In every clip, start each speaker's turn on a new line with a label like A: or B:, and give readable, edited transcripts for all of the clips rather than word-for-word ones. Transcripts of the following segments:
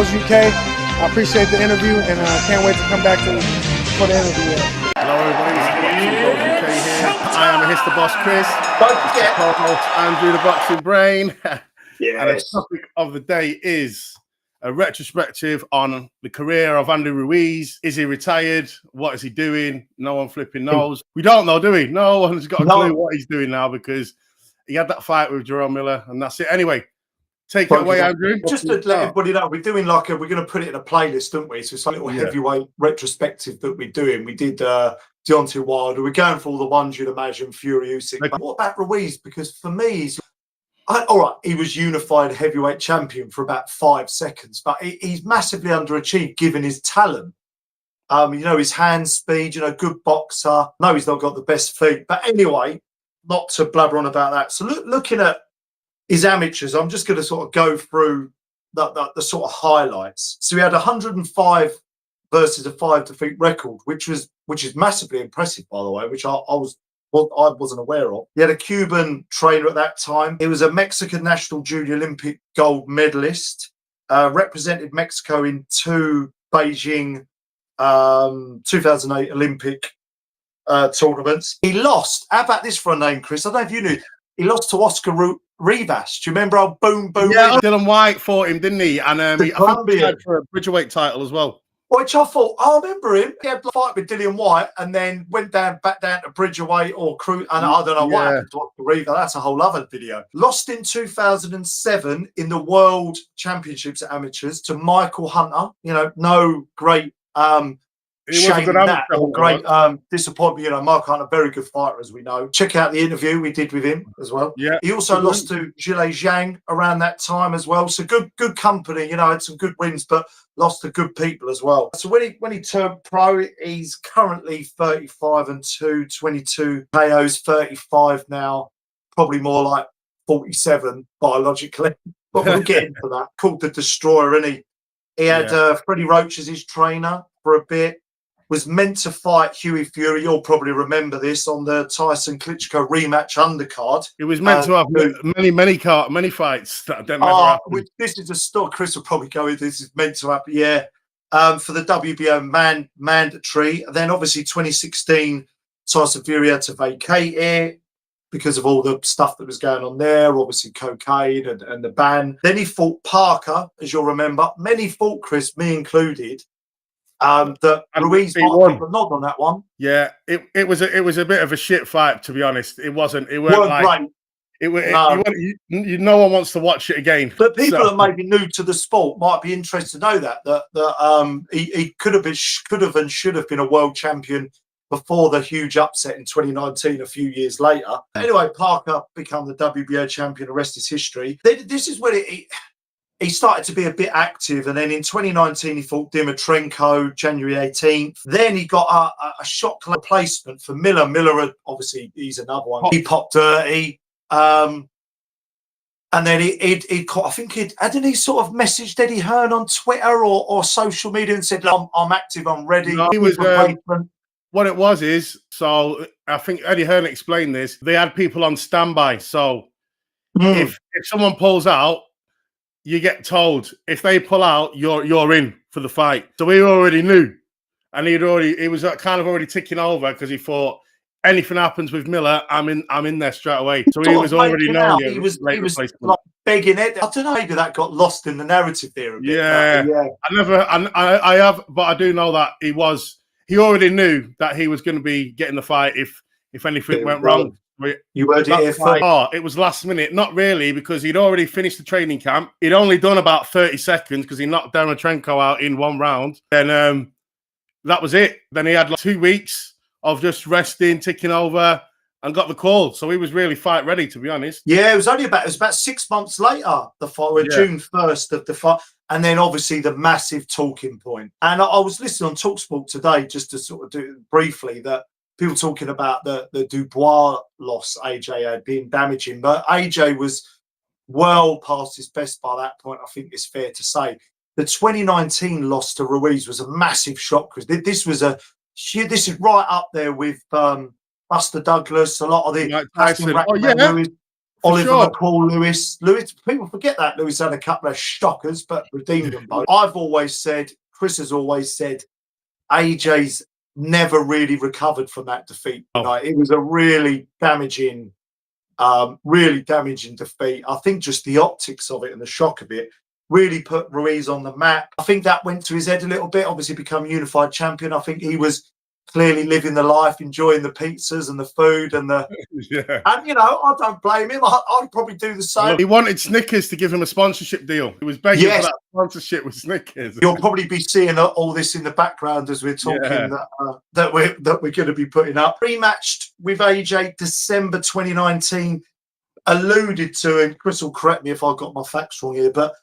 A: UK. I appreciate the interview and can't wait to come back for the interview.
B: Hello everybody, this is Boxing Bros UK here. I am a Hister Boss Chris.
C: Don't forget
B: co-host Andrew the Boxing Brain.
C: Yes.
B: And the topic of the day is a retrospective on the career of Andy Ruiz. Is he retired? What is he doing? No one flipping knows. We don't know, do we? No one's got a clue what he's doing now because he had that fight with Jerome Miller and that's it. Anyway, take it away, Andrew.
C: Just to let everybody know, we're doing we're going to put it in a playlist, don't we? So it's a little heavyweight retrospective that we're doing. We did Deontay Wilder. We're going for all the ones you'd imagine, Fury, Usyk. Okay. But what about Ruiz? Because for me, all right, he was unified heavyweight champion for about 5 seconds, but he's massively underachieved given his talent. His hand speed, good boxer. No, he's not got the best feet. But anyway, not to blabber on about that. So looking at his amateurs, I'm just going to sort of go through the sort of highlights. So he had 105 versus a 5 defeat record, which is massively impressive, by the way, which I wasn't aware of. He had a Cuban trainer at that time. He was a Mexican national junior Olympic gold medalist, represented Mexico in 2 Beijing 2008 Olympic tournaments. He lost. How about this for a name, Chris? I don't know if you knew. He lost to Oscar Rivas. Do you remember how boom?
B: Yeah, Dylan White fought him, didn't he? And he had for a Bridgerweight title as well.
C: Which I thought, I remember him. He had a fight with Dillian White and then went back down to Bridgerweight or Crew. And I don't know what happened to Oscar Rivas. That's a whole other video. Lost in 2007 in the World Championships at Amateurs to Michael Hunter. No great shame that or great disappointment. Mark Hunt, a very good fighter, as we know. Check out the interview we did with him as well. Yeah, he also lost to Zhilei Zhang around that time as well. So good company. Had some good wins, but lost to good people as well. So when he turned pro, he's currently 35-2, 22 KOs, 35 now, probably more like 47 biologically. But we'll get into that. Called the Destroyer, and he had Freddie Roach as his trainer for a bit. Was meant to fight Hughie Fury. You'll probably remember this on the Tyson Klitschko rematch undercard.
B: It was meant to have many fights that never happened.
C: This is a story. Chris will probably go with this. Is meant to happen. Yeah, for the WBO mandatory. Then obviously 2016, Tyson Fury had to vacate it because of all the stuff that was going on there. Obviously cocaine and the ban. Then he fought Parker, as you'll remember. Many fought Chris, me included. That Ruiz won the nod on that one.
B: Yeah, it was a bit of a shit fight, to be honest. It wasn't. It weren't like it. No one wants to watch it again.
C: But people that may be new to the sport might be interested to know that he could have and should have been a world champion before the huge upset in 2019. A few years later, anyway, Parker became the WBO champion. The rest is history. This is when he started to be a bit active, and then in 2019 he fought Dimitrenko January 18th. Then he got a shot replacement for Miller. Miller, obviously, he's another one. He popped dirty, and then he caught. I think hadn't he sort of messaged Eddie Hearn on Twitter or social media and said, "I'm active, I'm ready."
B: No, he was. What it was is, so I think Eddie Hearn explained this. They had people on standby, so if someone pulls out, you get told if they pull out, you're in for the fight. So he already knew, and he was kind of already ticking over because he thought anything happens with Miller, I'm in there straight away. So he was already knowing.
C: He was like begging it. I don't know, maybe that got lost in the narrative there a bit.
B: Yeah. I have, but I do know that he already knew that he was going to be getting the fight if anything went wrong.
C: You heard it here first.
B: It was last minute. Not really, because he'd already finished the training camp. He'd only done about 30 seconds because he knocked Dimitrenko out in 1 round. And that was it. Then he had 2 weeks of just resting, ticking over, and got the call. So he was really fight ready, to be honest.
C: Yeah, it was about 6 months later, the fight, June 1st of the fight. And then obviously the massive talking point. And I was listening on TalkSport today, just to sort of do it briefly, that people talking about the Dubois loss AJ had been damaging, but AJ was well past his best by that point, I think it's fair to say. The 2019 loss to Ruiz was a massive shock, because this is right up there with Buster Douglas, a lot of the
B: Tyson.
C: Oliver
B: sure.
C: McCall, Lewis. People forget that Lewis had a couple of shockers, but redeemed them both. I've always said, Chris has always said, AJ's never really recovered from that defeat. Like, it was a really damaging defeat. I think just the optics of it and the shock of it really put Ruiz on the map. I think that went to his head a little bit. Obviously, become unified champion. I think he was clearly living the life, enjoying the pizzas and the food and the and you know, I don't blame him. I'd probably do the same.
B: He wanted Snickers to give him a sponsorship deal. He was begging for that sponsorship with Snickers.
C: You'll probably be seeing all this in the background as we're talking that we're going to be putting up. Rematched with AJ December 2019, alluded to, and Chris will correct me if I got my facts wrong here, but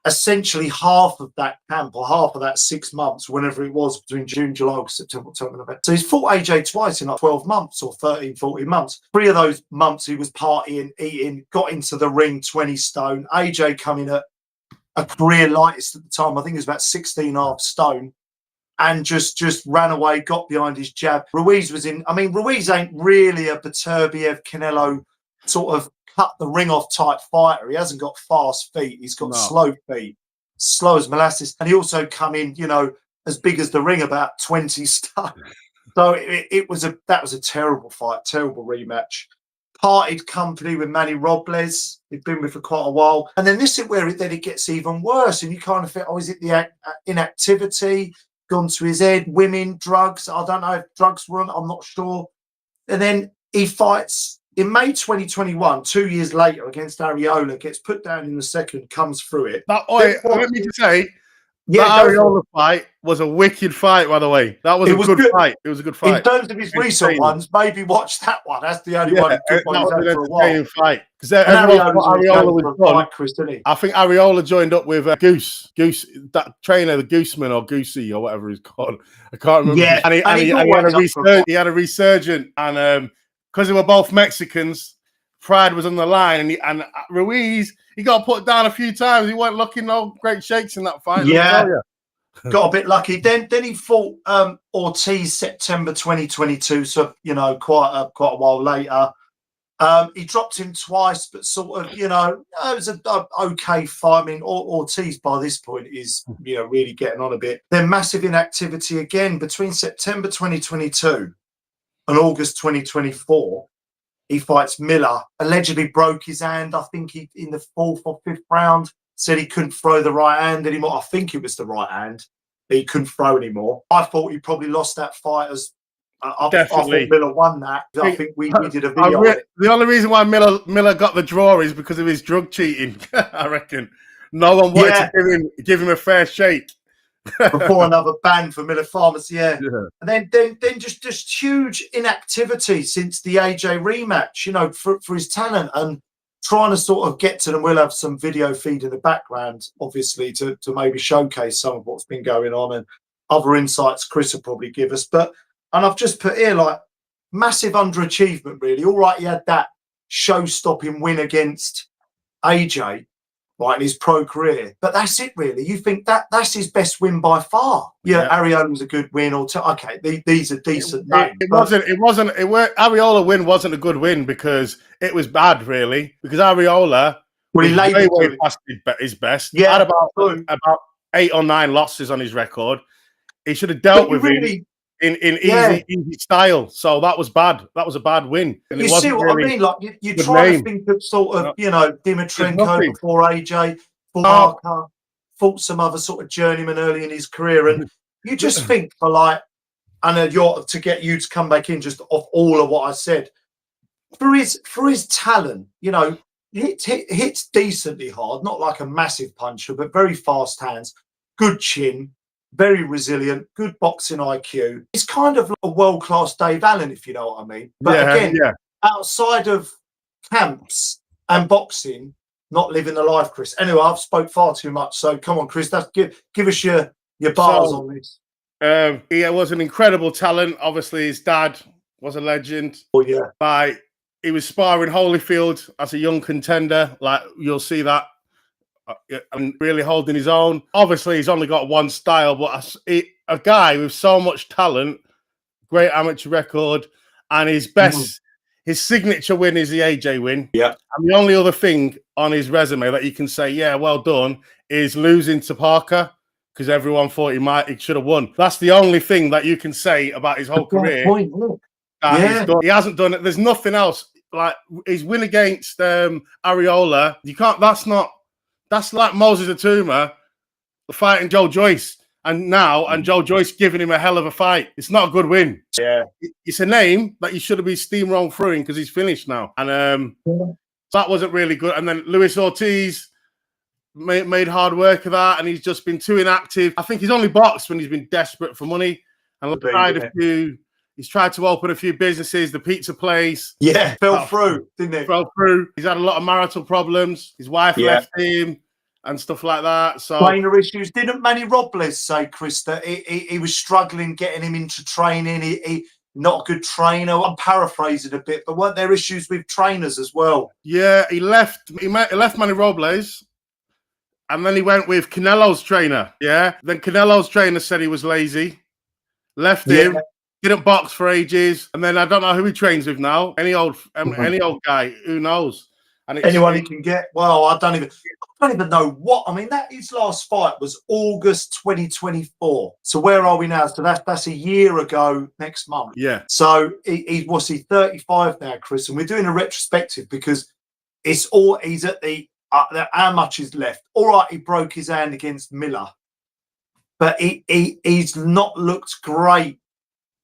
C: essentially half of that camp or half of that 6 months, whenever it was between June, July, or September, October, November. So he's fought AJ twice in like 12 months or 13, 14 months. 3 of those months he was partying, eating, got into the ring 20 stone. AJ coming at a career lightest at the time. I think it was about 16.5 stone. And just ran away, got behind his jab. Ruiz was in, I mean, Ruiz ain't really a Beterbiev, Canelo sort of cut the ring off type fighter. He hasn't got fast feet. He's got slow feet, slow as molasses. And he also come in, you know, as big as the ring, about 20 stone. So that was a terrible fight, terrible rematch. Parted company with Manny Robles. He'd been with for quite a while. And then this is where it gets even worse. And you kind of think, oh, is it the inactivity gone to his head? Women, drugs. I don't know if drugs were on. I'm not sure. And then he fights in May 2021, 2 years later, against Ariola, gets put down in the second, comes through it.
B: Let me just say, that Ariola fight was a wicked fight, by the way. That was a good fight. It was a good fight.
C: In terms of his recent ones, maybe watch that one. That's the only one good one he's had for a while.
B: Fight. Because everyone thought Ariola was done.
C: Chris, didn't he?
B: I think Ariola joined up with Goose, that trainer, the Gooseman or Goosey or whatever he's called. I can't remember.
C: Yeah,
B: and he had a resurgent, and because they were both Mexicans, pride was on the line, and Ruiz, he got put down a few times. He weren't looking no great shakes in that fight.
C: Yeah, got a bit lucky. Then he fought Ortiz September 2022, so you know, quite a while later. He dropped him twice, but sort of, you know, it was an okay fight. I mean, Ortiz by this point is, you know, really getting on a bit. Then massive inactivity again between September 2022 and August 2024. He fights Miller, allegedly broke his hand. I think he, in the 4th or 5th round, said he couldn't throw the right hand anymore. I think it was the right hand. He couldn't throw anymore. I thought he probably lost that fight as I thought Miller won that. I think we did a video on it.
B: The only reason why Miller got the draw is because of his drug cheating, I reckon. No one wanted to give him a fair shake.
C: Before another ban for Miller Pharmacy, and then just huge inactivity since the AJ rematch, you know, for his talent and trying to sort of get to them. We'll have some video feed in the background, obviously, to maybe showcase some of what's been going on and other insights Chris will probably give us. And I've just put here, like, massive underachievement, really. All right, he had that show-stopping win against AJ, right, in his pro career. But that's it, really. You think that's his best win by far. Ariola was a good win. Okay, these are decent names.
B: Ariola win wasn't a good win because it was bad, really. Because Ariola
C: he
B: way past his best.
C: Yeah,
B: had about 8 or 9 losses on his record. He should have dealt with it in easy style. So that was bad. That was a bad win. And
C: you see what I mean? Like you try to think of sort of, you know, Dimitrenko before AJ, Marker, fought some other sort of journeyman early in his career, and you just think for like, and to get you to come back in just off all of what I said, for his talent, you know, hits decently hard, not like a massive puncher, but very fast hands, good chin. Very resilient, good boxing IQ. He's kind of like a world-class Dave Allen, if you know what I mean. But outside of camps and boxing, not living the life, Chris. Anyway, I've spoke far too much, so come on, Chris. Give us your bars on this.
B: He was an incredible talent. Obviously, his dad was a legend.
C: Oh yeah.
B: He was sparring Holyfield as a young contender. Like, you'll see that. And really holding his own. Obviously, he's only got one style, but a guy with so much talent, great amateur record, and his best his signature win is the AJ win.
C: Yeah.
B: And the only other thing on his resume that you can say, yeah, well done, is losing to Parker, because everyone thought he should have won. That's the only thing that you can say about his whole career. He hasn't done it. There's nothing else. Like his win against Ariola, you can't. That's like Moses Atuma fighting Joe Joyce, and Joe Joyce giving him a hell of a fight. It's not a good win.
C: Yeah,
B: it's a name that you should have been steamrolled through because he's finished now, and that wasn't really good. And then Luis Ortiz made hard work of that, and he's just been too inactive. I think he's only boxed when he's been desperate for money, and he's tried to open a few businesses, the pizza place.
C: Yeah, fell through, didn't it?
B: Fell through. He's had a lot of marital problems. His wife left him and stuff like that. So
C: trainer issues. Didn't Manny Robles say, Chris, that he was struggling getting him into training? He not a good trainer. I'm paraphrasing a bit, but weren't there issues with trainers as well?
B: Yeah, he left Manny Robles, and then he went with Canelo's trainer. Yeah, then Canelo's trainer said he was lazy, left him. Didn't box for ages, and then I don't know who he trains with now. Any old guy, who knows? And
C: anyone he can get. Well, I don't even know what. I mean, his last fight was August 2024. So where are we now? So that's a year ago next month.
B: Yeah.
C: So he's 35 now, Chris, and we're doing a retrospective because he's at the how much is left. All right, he broke his hand against Miller, but he's not looked great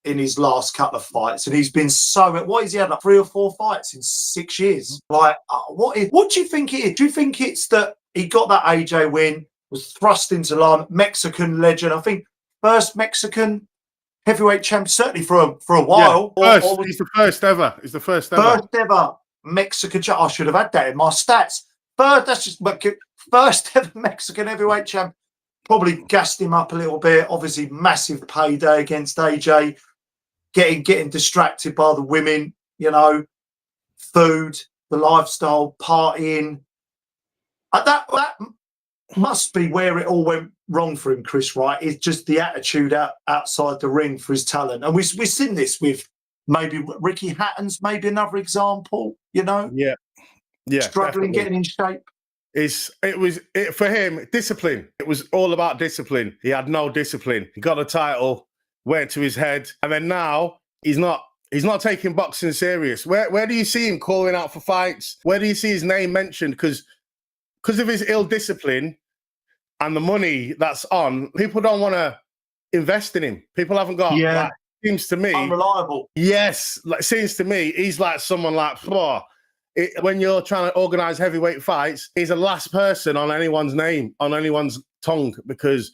C: in his last couple of fights, and he's been what has he had, like 3 or 4 fights in 6 years? Like, what do you think it is? Do you think it's that he got that AJ win, was thrust into line, Mexican legend? I think first Mexican heavyweight champ, certainly for a while.
B: Yeah, he's the first ever. He's the first
C: ever Mexican champ. I should have had that in my stats. First ever Mexican heavyweight champ. Probably gassed him up a little bit. Obviously, massive payday against AJ. Getting distracted by the women, food, the lifestyle, partying. That must be where it all went wrong for him, Chris, right? It's just the attitude outside the ring for his talent. And we've seen this with maybe Ricky Hatton's, maybe another example,
B: Yeah.
C: Struggling,
B: definitely.
C: getting in shape.
B: For him, discipline. It was all about discipline. He had no discipline. He got a title, went to his head, and then now he's not taking boxing serious. Where do you see him calling out for fights? Where do you see his name mentioned? Because of his ill discipline and the money that's on, people don't want to invest in him. People haven't got. Like, seems to me
C: unreliable.
B: Yes, seems to me he's like someone like. When you're trying to organize heavyweight fights, he's the last person on anyone's name, on anyone's tongue, because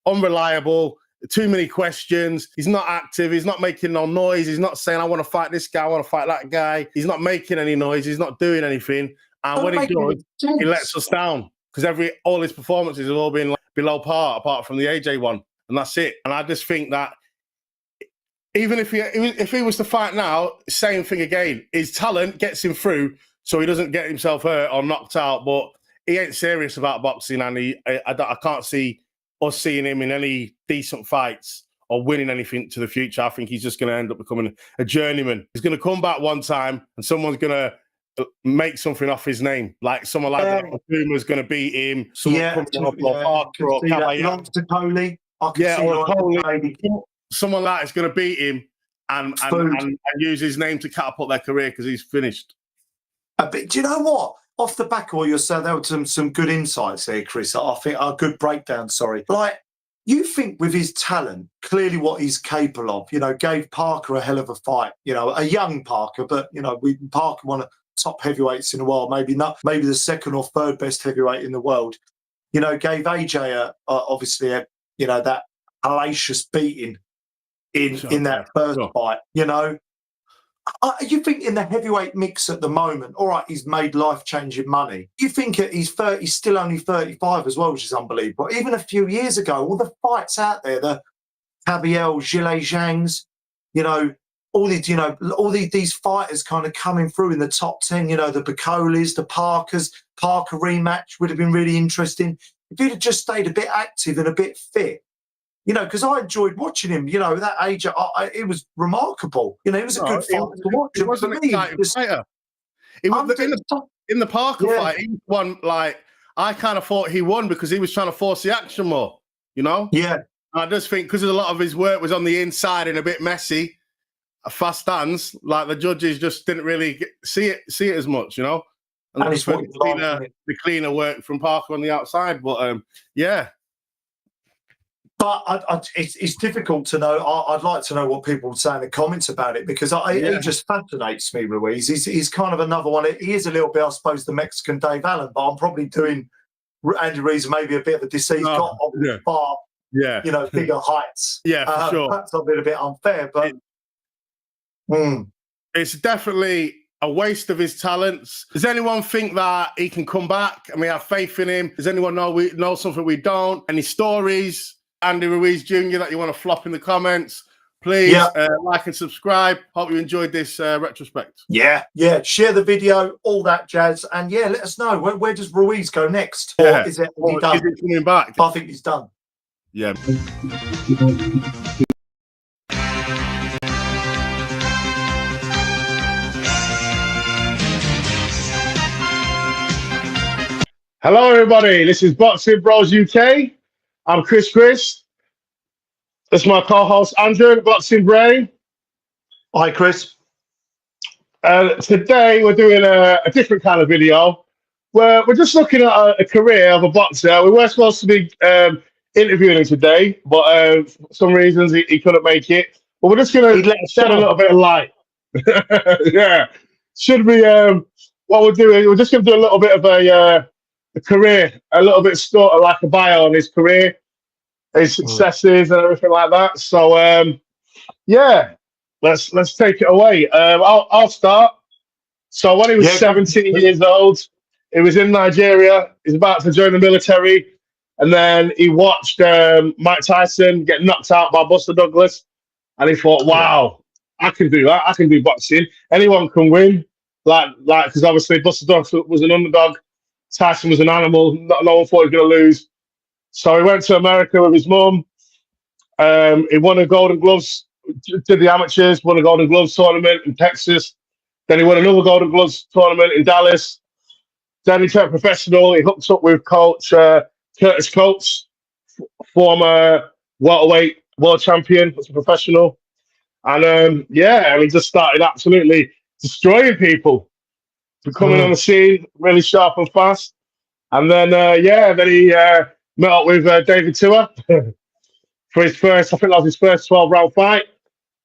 B: unreliable, too many questions. He's not active. He's not making no noise. He's not saying, I want to fight this guy. I want to fight that guy. He's not making any noise. He's not doing anything. And when he does, he lets us down, because all his performances have all been like below par, apart from the AJ one. And that's it. And I just think that even if he was to fight now, same thing again. His talent gets him through, so he doesn't get himself hurt or knocked out. But he ain't serious about boxing, and I can't see us seeing him in any decent fights or winning anything to the future. I think he's just going to end up becoming a journeyman. He's going to come back one time, and someone's going to make something off his name. Like someone like Puma's going to beat him. Someone coming up or Parker or
C: Coley.
B: Someone like is going to beat him and use his name to catapult their career because he's finished.
C: But do you know what? Off the back of what you're saying, there were some good insights there, Chris. I think a good breakdown. Sorry, like you think with his talent, clearly what he's capable of. Gave Parker a hell of a fight. A young Parker, but Parker one of the top heavyweights in the world. Maybe the second or third best heavyweight in the world. Gave AJ obviously that hellacious beating in that first fight. You think in the heavyweight mix at the moment, all right, he's made life-changing money. You think at he's still only 35 as well, which is unbelievable. Even a few years ago, all the fights out there, the Tabiel, Zhilei Zhangs, all these fighters kind of coming through in the top 10, the Bacolis, the Parkers. Parker rematch would have been really interesting. If he'd have just stayed a bit active and a bit fit, You know, because I enjoyed watching him. You know, at that age, it was remarkable. You know, it was a good fight to watch.
B: It was an exciting fighter. It was in the Parker fight. He won. Like, I kind of thought he won because he was trying to force the action more. You know.
C: Yeah.
B: I just think because a lot of his work was on the inside and a bit messy, fast stands, like the judges just didn't really see it as much, you know. And it's the cleaner work from Parker on the outside. But yeah.
C: But it's difficult to know. I'd like to know what people would say in the comments about it because he just fascinates me, Ruiz. He's kind of another one. He is a little bit, I suppose, the Mexican Dave Allen, but I'm probably doing Andy Ruiz maybe a bit of a deceased far, you know, bigger heights.
B: Yeah, for sure.
C: Perhaps a bit unfair, but
B: it's definitely a waste of his talents. Does anyone think that he can come back and we have faith in him? Does anyone know something we don't? Any stories? Andy Ruiz Jr. that you want to flop in the comments, please like and subscribe. Hope you enjoyed this retrospect.
C: Yeah, share the video, all that jazz, and let us know where does Ruiz go next?
B: Or
C: is it done?
B: Is he coming back?
C: I think he's done.
B: Yeah. Hello, everybody. This is Boxing Bros UK. I'm Chris. That's my co-host, Andrew, Boxing Brain.
C: Hi, Chris.
B: Today, we're doing a different kind of video where we're just looking at a career of a boxer. We were supposed to be interviewing him today, but for some reasons, he couldn't make it. But we're just going to shed a little bit of light. Yeah. Should we, what we're doing, we're just going to do a little bit of a career, a little bit sort of like a bio on his career, his successes and everything like that. So let's take it away. I'll start. So when he was 17 years old, he was in Nigeria. He's about to join the military, and then he watched Mike Tyson get knocked out by Buster Douglas, and he thought, "Wow, I can do that. I can do boxing. Anyone can win." Like because obviously Buster Douglas was an underdog. Tyson was an animal. No one thought he was going to lose. So he went to America with his mum. He won a Golden Gloves, did the amateurs, won a Golden Gloves tournament in Texas. Then he won another Golden Gloves tournament in Dallas. Then he turned professional. He hooked up with coach Curtis Coates, former welterweight world champion, was a professional. And he just started absolutely destroying people, coming on the scene really sharp and fast. And then, then he met up with David Tua for his first, I think that was his first 12-round fight.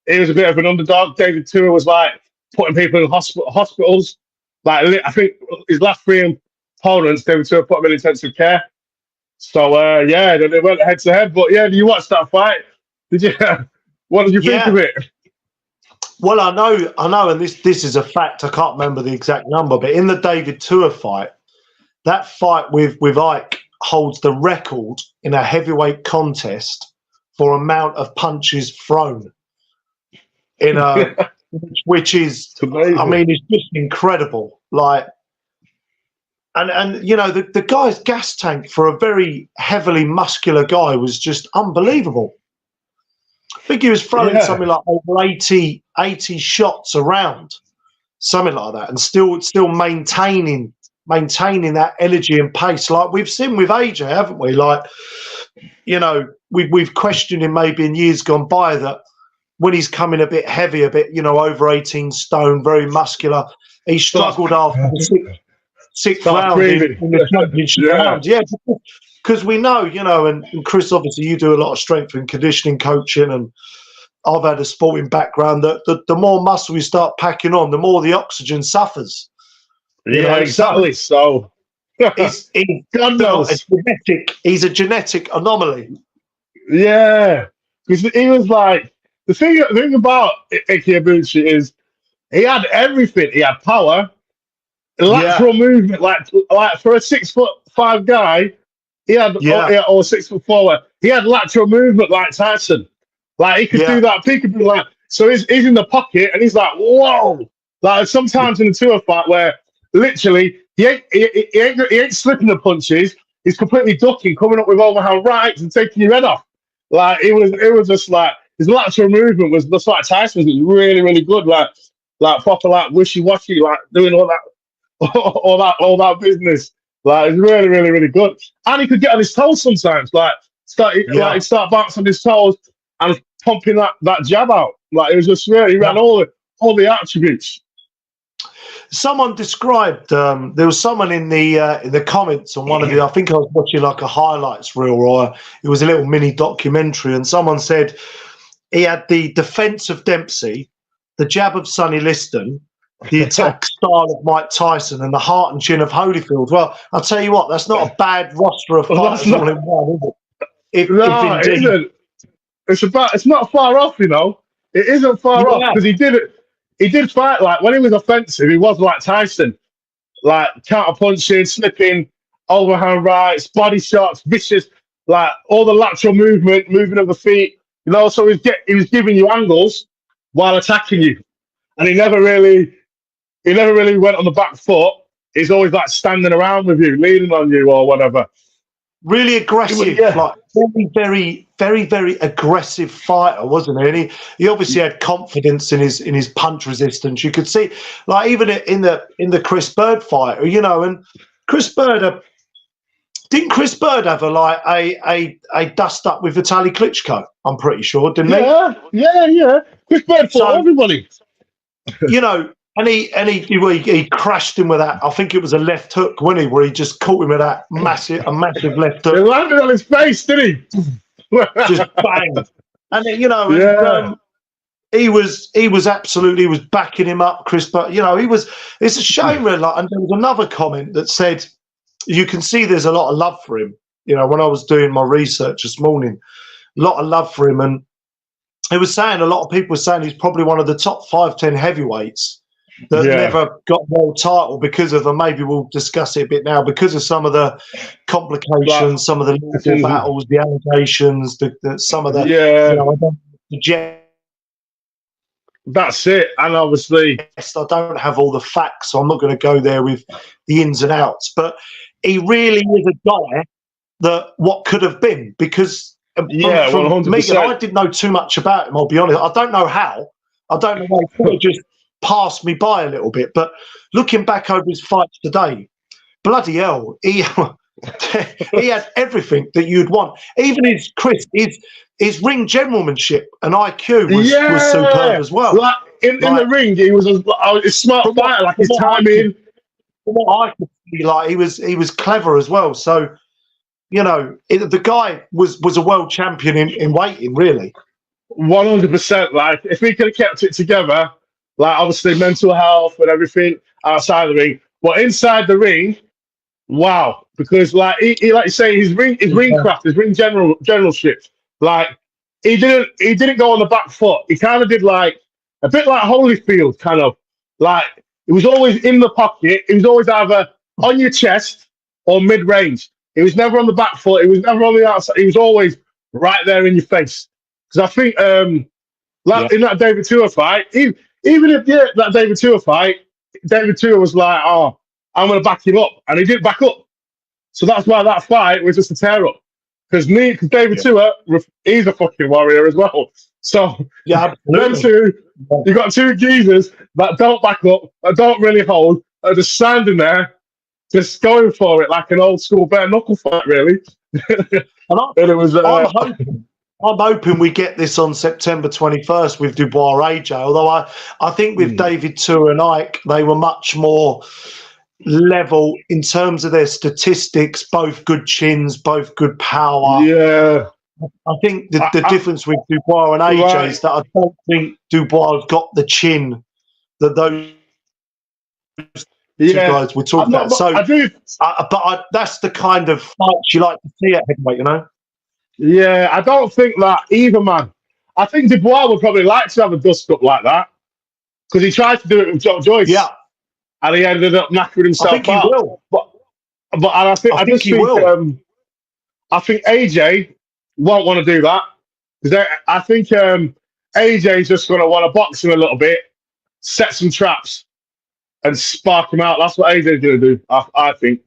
B: He was a bit of an underdog. David Tua was like putting people in hospitals. Like, I think his last three opponents, David Tua put him in intensive care. So, then they went head to head. But you watched that fight. Did you? What did you think of it?
D: Well, I know, and this is a fact. I can't remember the exact number, but in the David Tua fight, that fight with Ike holds the record in a heavyweight contest for amount of punches thrown in a, which is, I mean, it's just incredible. Like, and you know, the guy's gas tank for a very heavily muscular guy was just unbelievable. I think he was throwing something like over 80 shots around, something like that, and still maintaining that energy and pace. Like we've seen with AJ, haven't we? Like, you know, we've questioned him maybe in years gone by that when he's coming a bit heavy, a bit, you know, over 18 stone, very muscular, he struggled after the sixth round in the championship round. Yeah. Because we know, you know, and Chris, obviously you do a lot of strength and conditioning coaching, and I've had a sporting background, that the more muscle you start packing on, the more the oxygen suffers.
B: Yeah, exactly. So
D: he's a genetic anomaly.
B: Yeah, because he was like, the thing about Ike Ibushi is he had everything. He had power, lateral movement, like for a 6'5" guy. He had, or 6'4", he had lateral movement like Tyson. Like, he could do that peekaboo, like, so he's in the pocket, and he's like, whoa! Like, sometimes in the Tua fight where, literally, he ain't slipping the punches, he's completely ducking, coming up with overhand rights and taking your head off.
E: Like it was just like his lateral movement was just like Tyson's. It was really, really good. Like proper like wishy washy, like doing all that, all that business. Like it's really, really, really good. And he could get on his toes sometimes. Like he'd start bouncing on his toes and pumping that jab out. Like it was just really, he ran all the attributes.
D: Someone described there was someone in the comments on one of the, I think I was watching like a highlights reel or it was a little mini documentary, and someone said he had the defense of Dempsey, the jab of Sonny Liston, the attack style of Mike Tyson, and the heart and chin of Holyfield. Well, I'll tell you what, that's not a bad roster of fighters all in one, is it?
E: It isn't. It's not far off, you know. It isn't far off because he did fight like when he was offensive. He was like Tyson, like counter punching, slipping, overhand rights, body shots, vicious, like all the lateral moving of the feet. You know, so he was giving you angles while attacking you, and he never really went on the back foot. He's always like standing around with you, leaning on you or whatever.
D: Really aggressive, like very, very, very aggressive fighter, wasn't he? And he obviously had confidence in his punch resistance. You could see, like even in the Chris Bird fight, you know, and Chris Bird didn't Chris Bird have a dust up with Vitaly Klitschko? I'm pretty sure, didn't he?
E: Yeah. Chris Bird fought everybody.
D: You know. And he crashed him with that. I think it was a left hook, wasn't he? Where he just caught him with that massive left hook.
E: He landed on his face, didn't he?
D: Just bang. And then, you know, he was backing him up, Chris. But you know, it's a shame. Like, and there was another comment that said, you can see there's a lot of love for him. You know, when I was doing my research this morning, a lot of love for him, and it was saying a lot of people were saying he's probably one of the top 5-10 heavyweights that never got a world title because of, and maybe we'll discuss it a bit now, because of some of the complications, some of the legal battles, the allegations, some of the, you know,
E: that's it. And obviously,
D: I don't have all the facts, so I'm not going to go there with the ins and outs, but he really is a guy that what could have been, because from me, I didn't know too much about him, I'll be honest. I don't know how. I don't know why he just passed me by a little bit, but looking back over his fights today, bloody hell, he had everything that you'd want. Even his ring generalmanship and IQ was superb as well.
E: Like in the ring, he was a smart fighter, like his timing.
D: From what I could see, like he was clever as well. So, you know, the guy was a world champion in weighting, really.
E: 100%. Like if he could have kept it together, like obviously mental health and everything outside the ring, but inside the ring, wow! Because like he like you say, his ring craft, his ring generalship, like he didn't go on the back foot. He kind of did like a bit like Holyfield, kind of like he was always in the pocket. He was always either on your chest or mid range. He was never on the back foot. He was never on the outside. He was always right there in your face. Because I think in that David Tua fight, even if that David Tua fight, David Tua was like, "Oh, I'm going to back him up," and he didn't back up. So that's why that fight was just a tear up. Because David Tua, he's a fucking warrior as well. So them two, you got two geezers that don't back up, that don't really hold, are just standing there, just going for it like an old school bare knuckle fight, really.
D: And it was. I'm hoping we get this on September 21st with Dubois AJ. Although I think with David Tua and Ike, they were much more level in terms of their statistics, both good chins, both good power.
E: Yeah.
D: I think the difference with Dubois and AJ is that I don't think Dubois has got the chin that those two guys were talking about. So, that's the kind of fights you like to see at heavyweight, you know?
E: Yeah, I don't think that either, man. I think Dubois would probably like to have a dust up like that because he tried to do it with John Joyce.
D: Yeah.
E: And he ended up knackered himself out.
D: I think he will.
E: But I think he will. I think AJ won't want to do that. Because I think AJ's just going to want to box him a little bit, set some traps, and spark him out. That's what AJ's going to do, I think.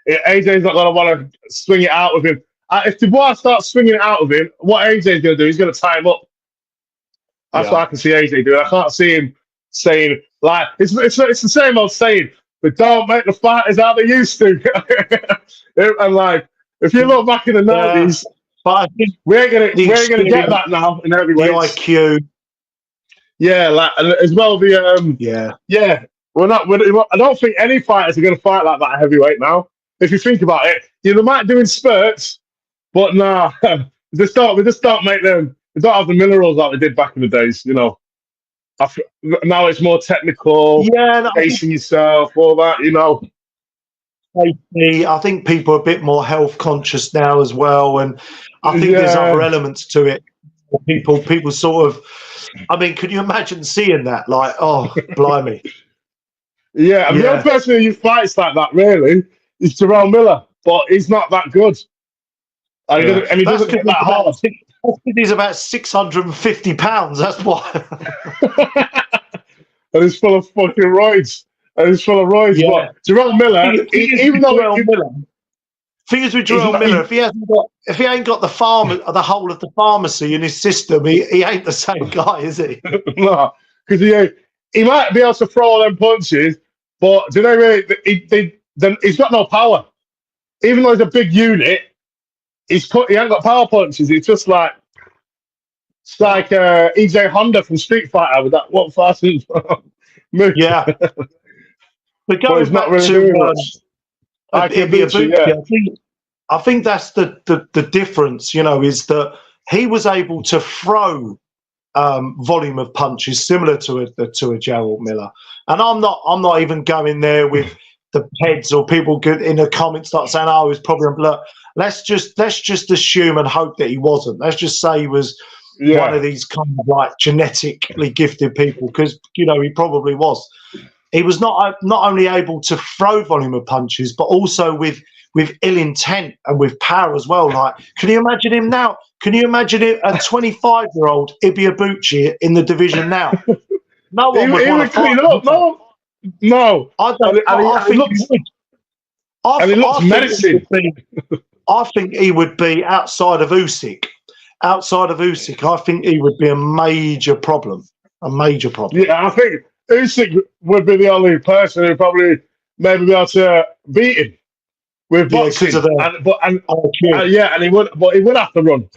E: AJ's not going to want to swing it out with him. if Dubois starts swinging it out of him, what AJ's going to do, he's going to tie him up. That's what I can see AJ doing. I can't see him saying, like, it's the same old saying, but don't make the fighters how they used to. And, like, if you look back in the 90s,
D: but I think
E: we ain't gonna get that now in heavyweights.
D: The IQ.
E: Yeah, like, and as well, yeah. I don't think any fighters are going to fight like that at heavyweight now. If you think about it, they might do in spurts, but nah, they just don't make them. They don't have the minerals like they did back in the days. Now it's more technical.
D: Yeah,
E: pacing yourself, all that.
D: I think people are a bit more health conscious now as well, and I think there's other elements to it. People sort of. I mean, can you imagine seeing that? Like, oh, blimey.
E: Yeah, and the only person who fights like that really is Jarrell Miller, but he's not that good. And he doesn't get that hard.
D: He's about 650 pounds. That's why.
E: And he's full of fucking roids. Yeah. But Jarrell Miller, even though
D: thing is with Jarrell Miller, if he ain't got the whole of the pharmacy in his system, he ain't the same guy, is he?
E: No, because he might be able to throw all them punches, but do they really? He's got no power. Even though he's a big unit, he ain't got power punches. It's just like EJ Honda from Street Fighter with that one fast move.
D: Yeah, but going
E: he's not
D: back
E: really doing much.
D: I think that's the difference, is that he was able to throw volume of punches similar to a Jarrell Miller, and I'm not even going there with the heads or people in the comments start saying, "Oh, he's probably on blood." Let's just assume and hope that he wasn't. Let's just say he was one of these kind of like genetically gifted people, because he probably was. He was not only able to throw volume of punches, but also with ill intent and with power as well. Like, can you imagine him now? Can you imagine a 25-year-old Ibuchi in the division now? No one would want to fight him.
E: No.
D: I think he would be outside of Usyk. Outside of Usyk, I think he would be a major problem. Yeah,
E: I think Usyk would be the only person who probably maybe be able to beat him with boxing. And he would have to run.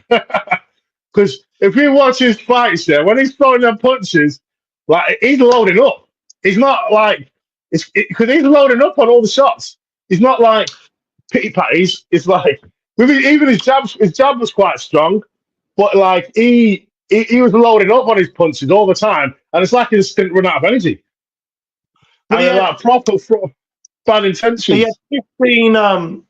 E: Because if you watch his fights there, when he's throwing them punches, like, he's loading up. He's not like, because he's loading up on all the shots. He's not like pity patties. It's like, even his jab was quite strong, but like he was loading up on his punches all the time, and it's like he just didn't run out of energy. And like proper bad intentions.
D: He had 15 on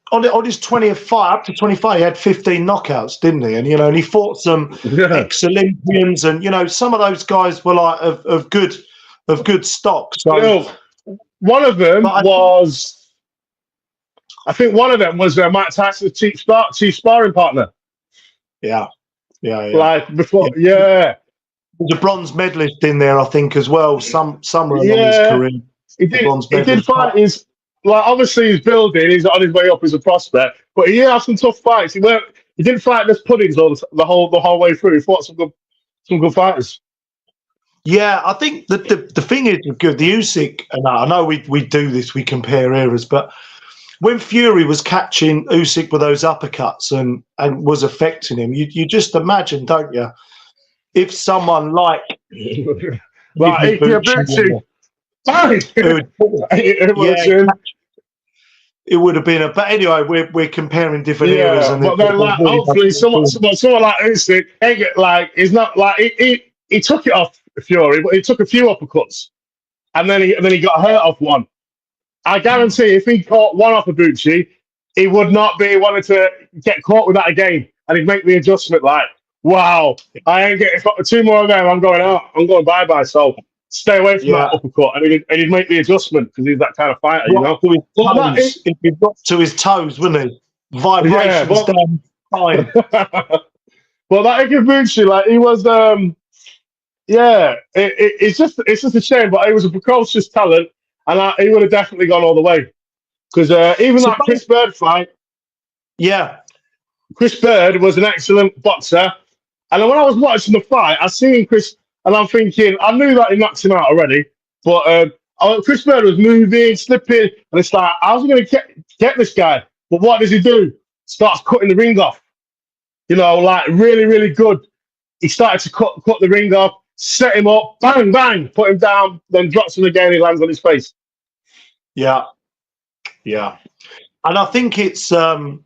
D: his 20th fight, up to 25. He had 15 knockouts, didn't he? And and he fought some ex-Olympians, and some of those guys were like of good stock. So
E: one of them was. I think one of them was Mike Tyson's chief sparring partner.
D: Yeah.
E: Like before, There's
D: a bronze medalist in there, I think, as well. Somewhere along his career.
E: He did fight his, like, obviously he's building, he's on his way up as a prospect, but he had some tough fights. He didn't fight this puddings the whole way through. He fought some good fighters.
D: Yeah, I think the thing is good. The Usyk, and I know we do this, we compare eras, but when Fury was catching Usyk with those uppercuts and was affecting him, you just imagine, don't you? If someone like
E: Ibuchi,
D: it would have been but anyway, we're comparing different eras. And
E: but then, like, hopefully someone like Usyk, he's not like he took it off Fury, but he took a few uppercuts, and then he got hurt off one. I guarantee if he caught one off Ibuchi, he would not be wanting to get caught with that again, and he'd make the adjustment like, wow, I ain't getting two more of them, I'm going out, I'm going bye-bye, so stay away from that uppercut, and he'd make the adjustment because he's that kind of fighter,
D: He'd got to his toes, wouldn't he? Vibrations down fine.
E: But that Ibuchi, like, he was, it's just a shame, but he was a precocious talent. And he would have definitely gone all the way. Because even that Chris Bird fight.
D: Yeah.
E: Chris Bird was an excellent boxer. And when I was watching the fight, I seen Chris, and I'm thinking, I knew that he knocked him out already, but Chris Bird was moving, slipping, and it's like, how's he going to get this guy? But what does he do? Starts cutting the ring off. You know, like really, really good. He started to cut the ring off, set him up, bang, bang, put him down, then drops him again, he lands on his face.
D: Yeah. Yeah. And I think it's, I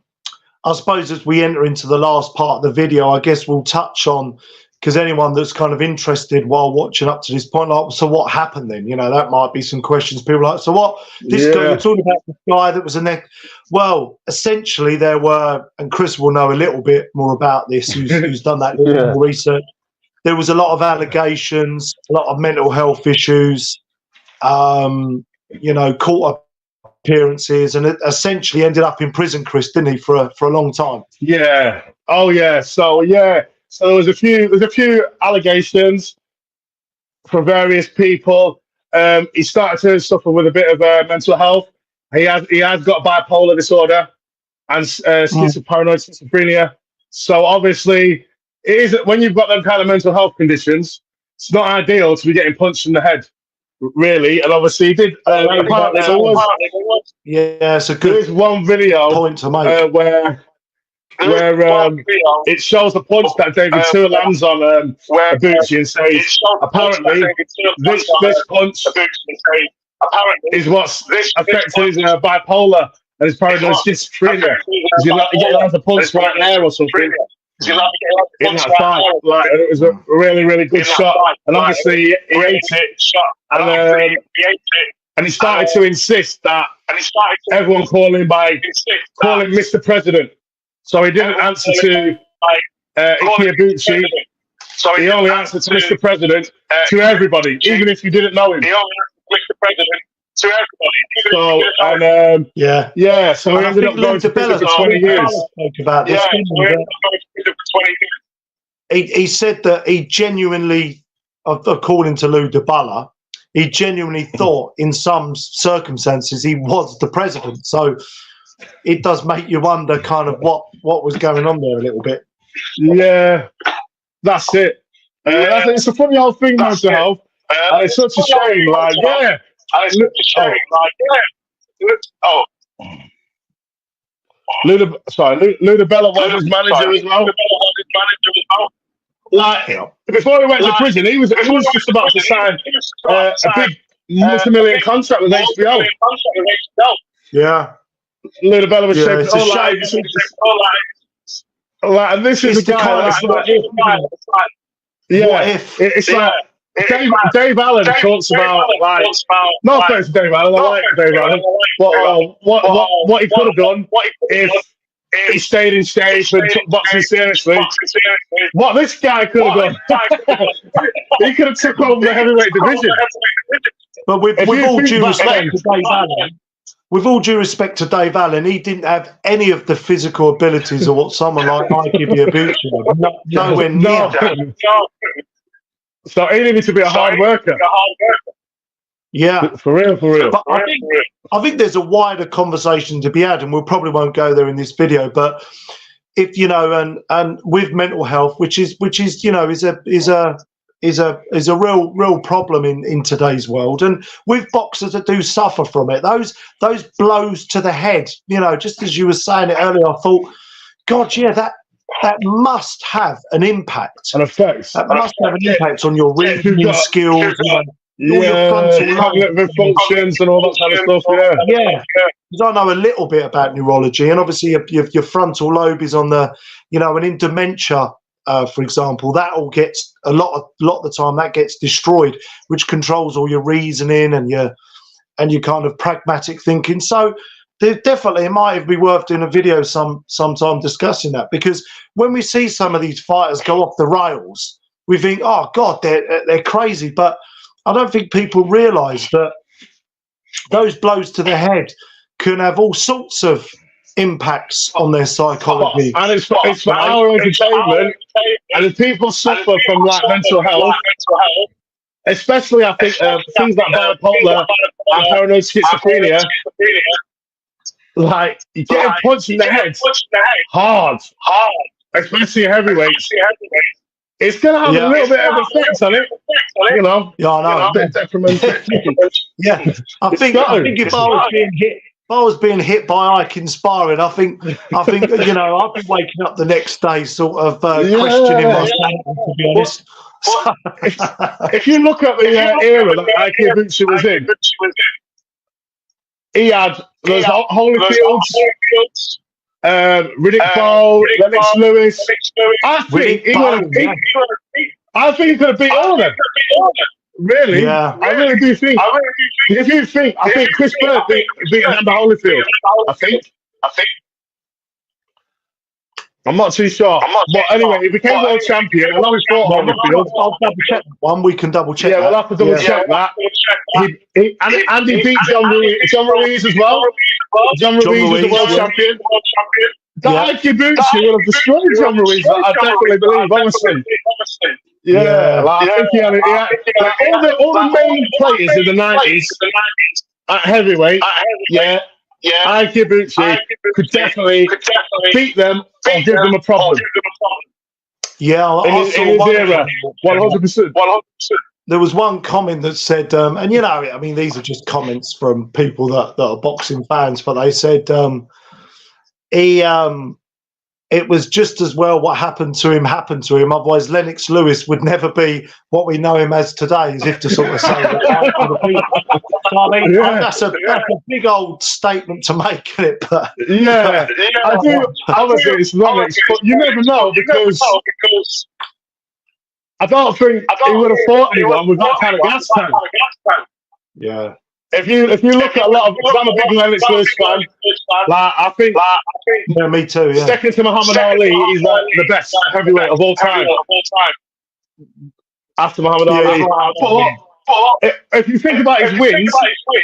D: suppose as we enter into the last part of the video, I guess we'll touch on, because anyone that's kind of interested while watching up to this point, like, so what happened then? You know, that might be some questions. People are like, so what? This guy, you're talking about the guy that was a neck. Well, essentially there were, and Chris will know a little bit more about this, who's done that little more research. There was a lot of allegations, a lot of mental health issues, you know, court appearances, and it essentially ended up in prison, Chris, didn't he, for a long time?
E: Yeah. Oh yeah. So there's a few allegations from various people. He started to suffer with a bit of mental health. He has got bipolar disorder and paranoid schizophrenia. So obviously, it is when you've got them kind of mental health conditions, it's not ideal to be getting punched in the head, really. And obviously, he did.
D: It's a good.
E: There is one video
D: point to make
E: where it shows the punch that David Tua lands on Ibushi and says, apparently, this punch is what's affected his bipolar and his paranoid schizophrenia. He lands a punch right there or something. In that fight, like, it was a really, really good shot, and obviously he ate it, and he started to insist that everyone call him Mr. President. So he didn't answer to Ike Ibushi. He only answered to Mr. President to everybody, even if you didn't know him. To everybody. So so he ended up going to prison for 20 years.
D: About this. He said that he genuinely, according to Lou DiBella, he genuinely thought in some circumstances he was the president. So it does make you wonder kind of what was going on there a little bit.
E: Yeah, that's it. It's a funny old thing, mental health. And it's such a shame. Like, yeah. Lou DiBella was his manager as well. Like, before he went to prison, he was just about to sign a big multi-million contract with HBO.
D: Yeah.
E: Lou DiBella was shaping and this is the guy. It's like. Dave Allen talks about, like, no offense to Dave Allen, I like Dave Allen, but what he could have done if he stayed in shape and took boxing seriously. What this guy could have done, he could have took over the heavyweight division.
D: But with all due respect to Dave Allen, he didn't have any of the physical abilities of what someone like Ike Ibushi had. Nowhere near that.
E: So he needed to be a hard worker.
D: Yeah,
E: for real.
D: But I think there's a wider conversation to be had, and we probably won't go there in this video. But if you know, and with mental health, which is you know is a real problem in today's world, and with boxers that do suffer from it, those blows to the head, you know, just as you were saying it earlier, I thought, God, yeah, that must have an impact.
E: An effect.
D: That must have an impact on your reasoning skills, your
E: cognitive functions and all that kind of stuff.
D: Yeah. Because I know a little bit about neurology, and obviously your frontal lobe is on the, you know, and in dementia, for example, that all gets a lot of the time that gets destroyed, which controls all your reasoning and your kind of pragmatic thinking. So definitely, it might be worth doing a video sometime discussing that, because when we see some of these fighters go off the rails, we think, oh God, they're crazy. But I don't think people realise that those blows to the head can have all sorts of impacts on their psychology.
E: And it's for our entertainment. And if people suffer from like mental health, especially I think things like bipolar and paranoid schizophrenia, like you get a punch in the head hard, especially heavyweights. It's gonna have a little bit of effect on it, you know.
D: Yeah, I know.
E: A bit detrimental.
D: Yeah, I think if I was being hit by Ike in sparring, I think you know, I'd be waking up the next day, sort of questioning my sanity, to be honest.
E: If you look at the era that Ike Ibushi was in, he had those Holyfields, Riddick Bowe, Lennox Lewis. I think he could have beat all of them. Really?
D: Yeah.
E: I really do think. If you think, I think Chris Bird beat Amber Holyfield. I think. I'm not too sure. But anyway, he became world champion. I know he fought Holyfield.
D: I'll double check one. We can double check.
E: Yeah, we'll have to double check that. And he beat John Ruiz as well. John Ruiz was the world champion. That Ike Ibushi would have destroyed John Ruiz, but I definitely believe, honestly. Yeah, like, I think he had like, all the main players in the 90s at heavyweight, Ike Ibushi could definitely beat them or give them a problem.
D: Yeah,
E: in his era, 100%.
D: There was one comment that said, and you know, I mean, these are just comments from people that are boxing fans, but they said it was just as well what happened to him. Otherwise, Lennox Lewis would never be what we know him as today, as if to sort of say that. So, I mean, that's a big old statement to make, isn't it? But,
E: I do. Obviously, it's Lennox, but you never know because I don't think he would have fought anyone with that kind of gas tank.
D: Yeah.
E: If you look at a lot of, I'm a big Lennox Lewis fan. Like I think,
D: yeah, me too. Yeah.
E: Second to Muhammad Ali, he's like the best heavyweight of all time. After Muhammad Ali, but if you think about his wins,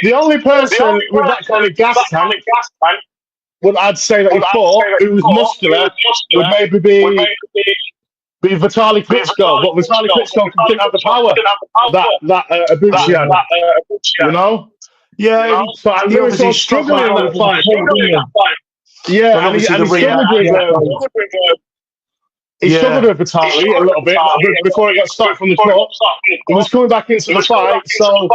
E: the only person with that kind of gas tank, would I'd say that he fought, who was muscular, would maybe be Vitaly Klitschko, but Vitaly Klitschko didn't have the power that Ibushi had, you know?
D: Yeah,
E: but Lewis was struggling in that fight. Yeah, and he struggled with Vitaly a little bit before he got stopped from the top. He was coming back into the fight, so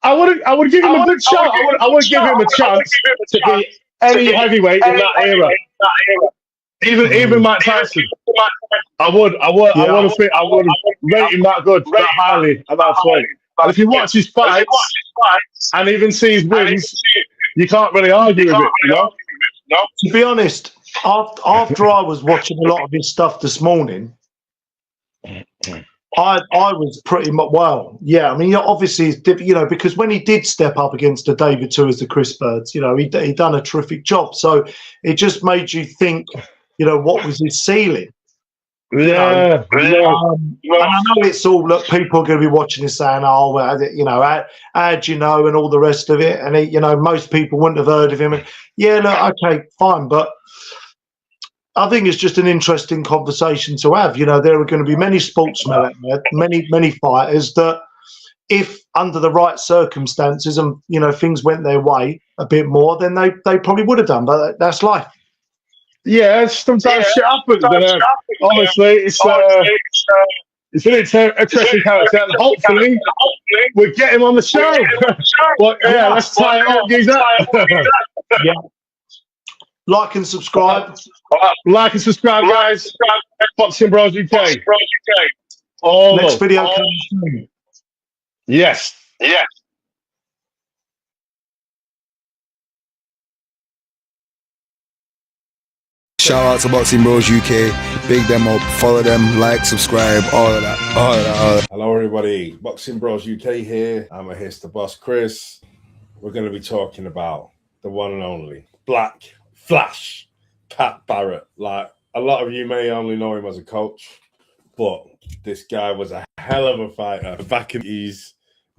E: I would give him a good shot. I would give him a chance to beat any heavyweight in that era. Even Mike Tyson, I would rate him that good, that highly at that point. And if you watch his fights and even see his wins, you can't really argue with it, you know?
D: To be honest, after I was watching a lot of his stuff this morning, I was pretty much, well, yeah, I mean, obviously, you know, because when he did step up against the David Tuas, the Chris Birds, you know, he done a terrific job. So it just made you think, you know, what was his ceiling?
E: Yeah.
D: And I know it's all, look, people are going to be watching this saying, oh, well, you know, how do you know, and all the rest of it. And, you know, most people wouldn't have heard of him. And, yeah, look, okay, fine. But I think it's just an interesting conversation to have. You know, there are going to be many sportsmen out there, many fighters that if under the right circumstances and, you know, things went their way a bit more, then they probably would have done. But that's life.
E: Yeah, sometimes shit happens. Obviously, it's an interesting character. And hopefully, we'll get him on the show. But yeah, let's tie it up, geezer.
D: Yeah. Like and subscribe.
E: Like and subscribe, guys. Boxing Bros UK.
D: Next video comes soon.
E: Yes.
F: Shout out to Boxing Bros UK. Big them up, follow them, like, subscribe, all of that.
G: Hello everybody, Boxing Bros UK here. I'm the boss Chris. We're going to be talking about the one and only Black Flash, Pat Barrett. Like, a lot of you may only know him as a coach, but this guy was a hell of a fighter back in the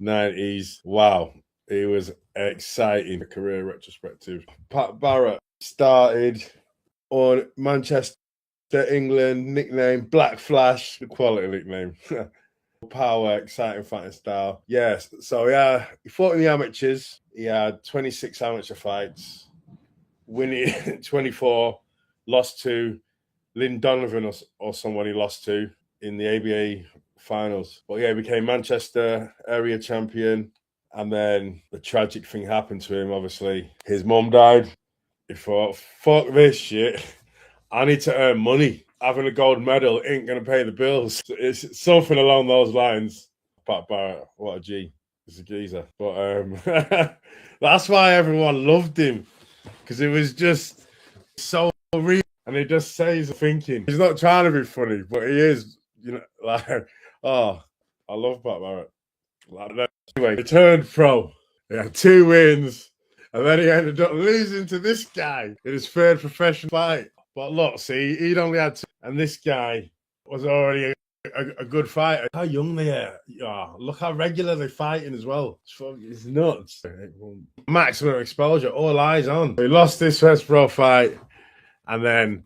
G: 90s. Wow, he was exciting. Career retrospective. Pat Barrett started on Manchester, England, nickname Black Flash, the quality nickname. Power, exciting fighting style. Yes, so yeah, he fought in the amateurs. he had 26 amateur fights, winning 24, lost to Lynn Donovan or someone he lost to in the ABA finals. But yeah, he became Manchester area champion. And then the tragic thing happened to him, obviously. His mum died. He thought, fuck this shit. I need to earn money. Having a gold medal ain't going to pay the bills. It's something along those lines. Pat Barrett, what a G. He's a geezer. But that's why everyone loved him. Because it was just so real. And he just says thinking. He's not trying to be funny, but he is, you know, like, oh, I love Pat Barrett. Like, anyway, he turned pro. He had 2 wins. And then he ended up losing to this guy in his 3rd professional fight. But look, see, he'd only had 2. And this guy was already a good fighter. How young they are. Oh, look how regular they're fighting as well. It's nuts. Maximum exposure, all eyes on. He lost his first pro fight. And then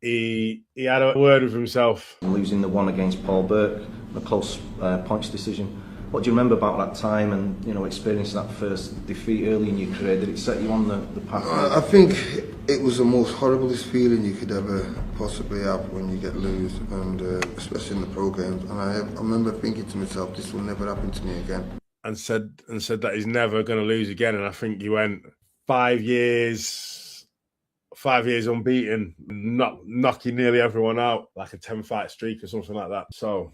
G: he had a word with himself.
H: Losing the one against Paul Burke, a close points decision. What do you remember about that time and, you know, experiencing that first defeat early in your career? Did it set you on the path?
I: I think it was the most horriblest feeling you could ever possibly have when you get lose, and especially in the pro games. And I remember thinking to myself, this will never happen to me again.
G: And said that he's never going to lose again. And I think he went 5 years unbeaten, knocking nearly everyone out, like a 10-fight streak or something like that. So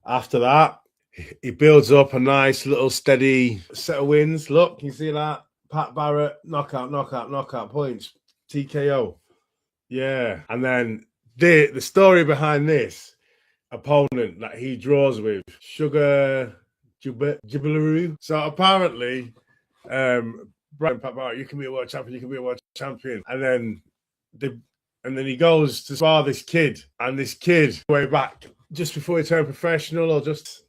G: after that, he builds up a nice little steady set of wins. Look, you see that? Pat Barrett, knockout points, TKO. Yeah. And then the story behind this opponent that he draws with, Sugar Jibilaru. So apparently, Brian Pat Barrett, you can be a world champion, And then he goes to spar this kid, and this kid, way back, just before he turned professional, or just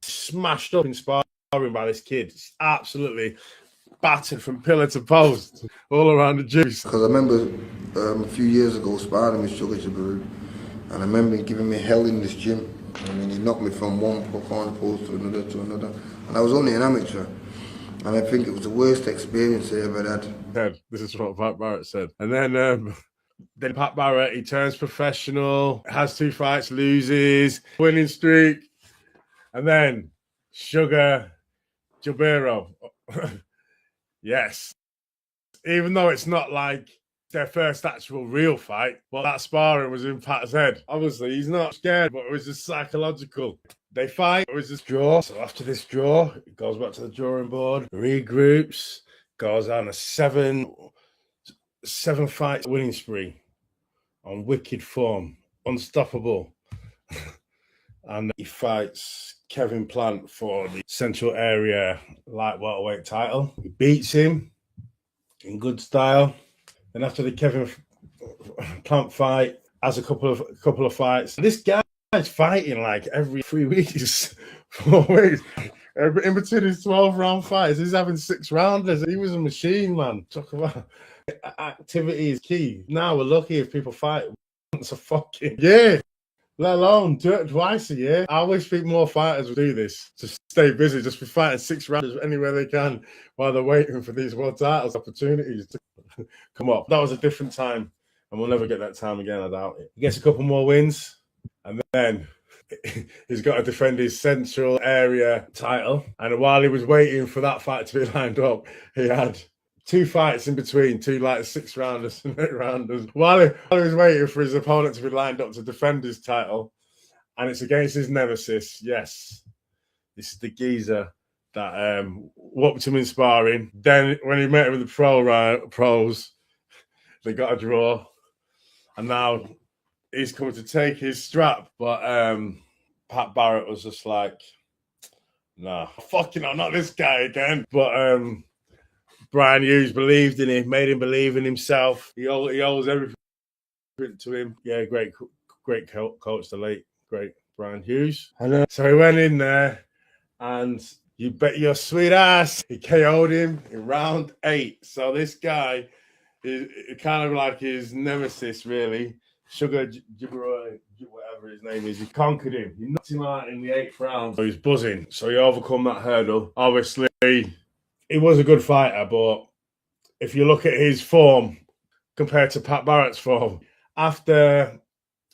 G: smashed up in sparring by this kid. It's absolutely battered from pillar to post, all around the juice.
I: Because I remember a few years ago sparring with Sugar Jibiru, and I remember him giving me hell in this gym. I mean, he knocked me from one corner post to another. And I was only an amateur. And I think it was the worst experience I ever had.
G: This is what Pat Barrett said. And then Pat Barrett, he turns professional, has 2 fights, loses, winning streak. And then Sugar Jabiro. Yes. Even though it's not like their first actual real fight, but that sparring was in Pat's head. Obviously, he's not scared, but it was just psychological. They fight, it was just draw. So after this draw, it goes back to the drawing board, regroups, goes on a 7 fight winning spree on wicked form, unstoppable. And he fights Kevin Plant for the Central Area light welterweight title. He beats him in good style. Then after the Kevin Plant fight, has a couple of fights. This guy's fighting like every 3 weeks, 4 weeks. In between his 12-round fights, he's having 6-rounders. He was a machine, man. Talk about activity is key. Now we're lucky if people fight once a fucking year. Let alone do it twice a year. I wish more fighters would do this to stay busy, just be fighting 6 rounds anywhere they can while they're waiting for these world titles opportunities to come up. That was a different time, and we'll never get that time again, I doubt it. He gets a couple more wins, and then he's got to defend his Central Area title. And while he was waiting for that fight to be lined up, he had 2 fights in between, 2 like 6-rounders and 8-rounders. While he was waiting for his opponent to be lined up to defend his title, and it's against his nemesis. Yes, this is the geezer that whooped him in sparring. Then when he met him with the pros, they got a draw, and now he's coming to take his strap. But Pat Barrett was just like, nah, fucking hell, not this guy again. But Brian Hughes believed in him, made him believe in himself. He owes everything to him. Yeah, great coach, the late, great Brian Hughes. So he went in there, and you bet your sweet ass he KO'd him in round 8. So this guy is kind of like his nemesis, really. Sugar Jibiroy, whatever his name is, he conquered him. He knocked him out in the 8th round. So he's buzzing. So he overcome that hurdle. Obviously, he was a good fighter, but if you look at his form compared to Pat Barrett's form, after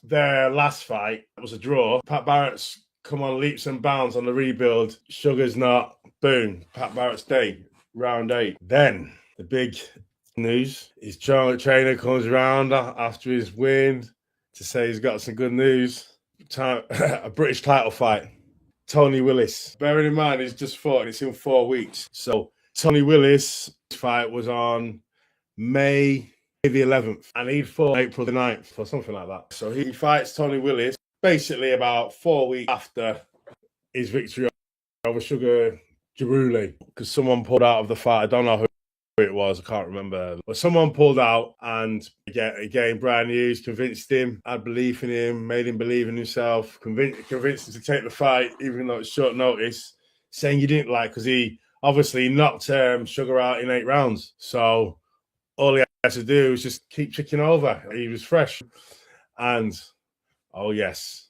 G: their last fight, it was a draw. Pat Barrett's come on leaps and bounds on the rebuild. Sugar's not. Boom. Pat Barrett's day, round 8. Then the big news, his trainer comes around after his win to say he's got some good news. A British title fight. Tony Willis. Bearing in mind, he's just fought and it's in 4 weeks. So Tony Willis' fight was on May the 11th, and he'd fought April the 9th or something like that. So he fights Tony Willis basically about 4 weeks after his victory over Sugar Jaruli, because someone pulled out of the fight. I don't know who it was, I can't remember. But someone pulled out, and again, Brian Hughes convinced him, had belief in him, made him believe in himself, convinced him to take the fight, even though it's short notice, saying you didn't like, because he obviously knocked Sugar out in 8 rounds. So all he had to do was just keep chicken over. He was fresh. And, oh yes,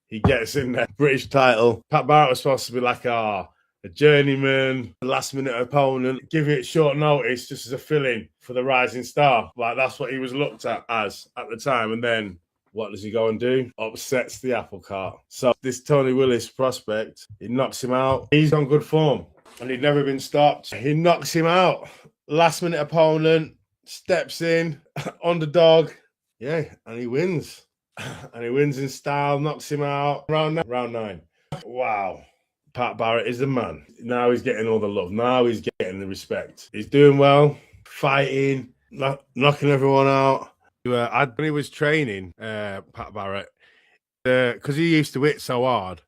G: he gets in the British title. Pat Barrett was supposed to be like a journeyman, a last-minute opponent, giving it short notice just as a fill-in for the rising star. Like, that's what he was looked at as at the time. And then what does he go and do? Upsets the apple cart. So this Tony Willis prospect, he knocks him out. He's on good form, and he'd never been stopped. He knocks him out. Last-minute opponent, steps in, underdog. Yeah, and he wins. And he wins in style, knocks him out. Round 9. Wow. Pat Barrett is the man. Now he's getting all the love. Now he's getting the respect. He's doing well, fighting, knocking everyone out. When he was training, Pat Barrett, because he used to hit so hard,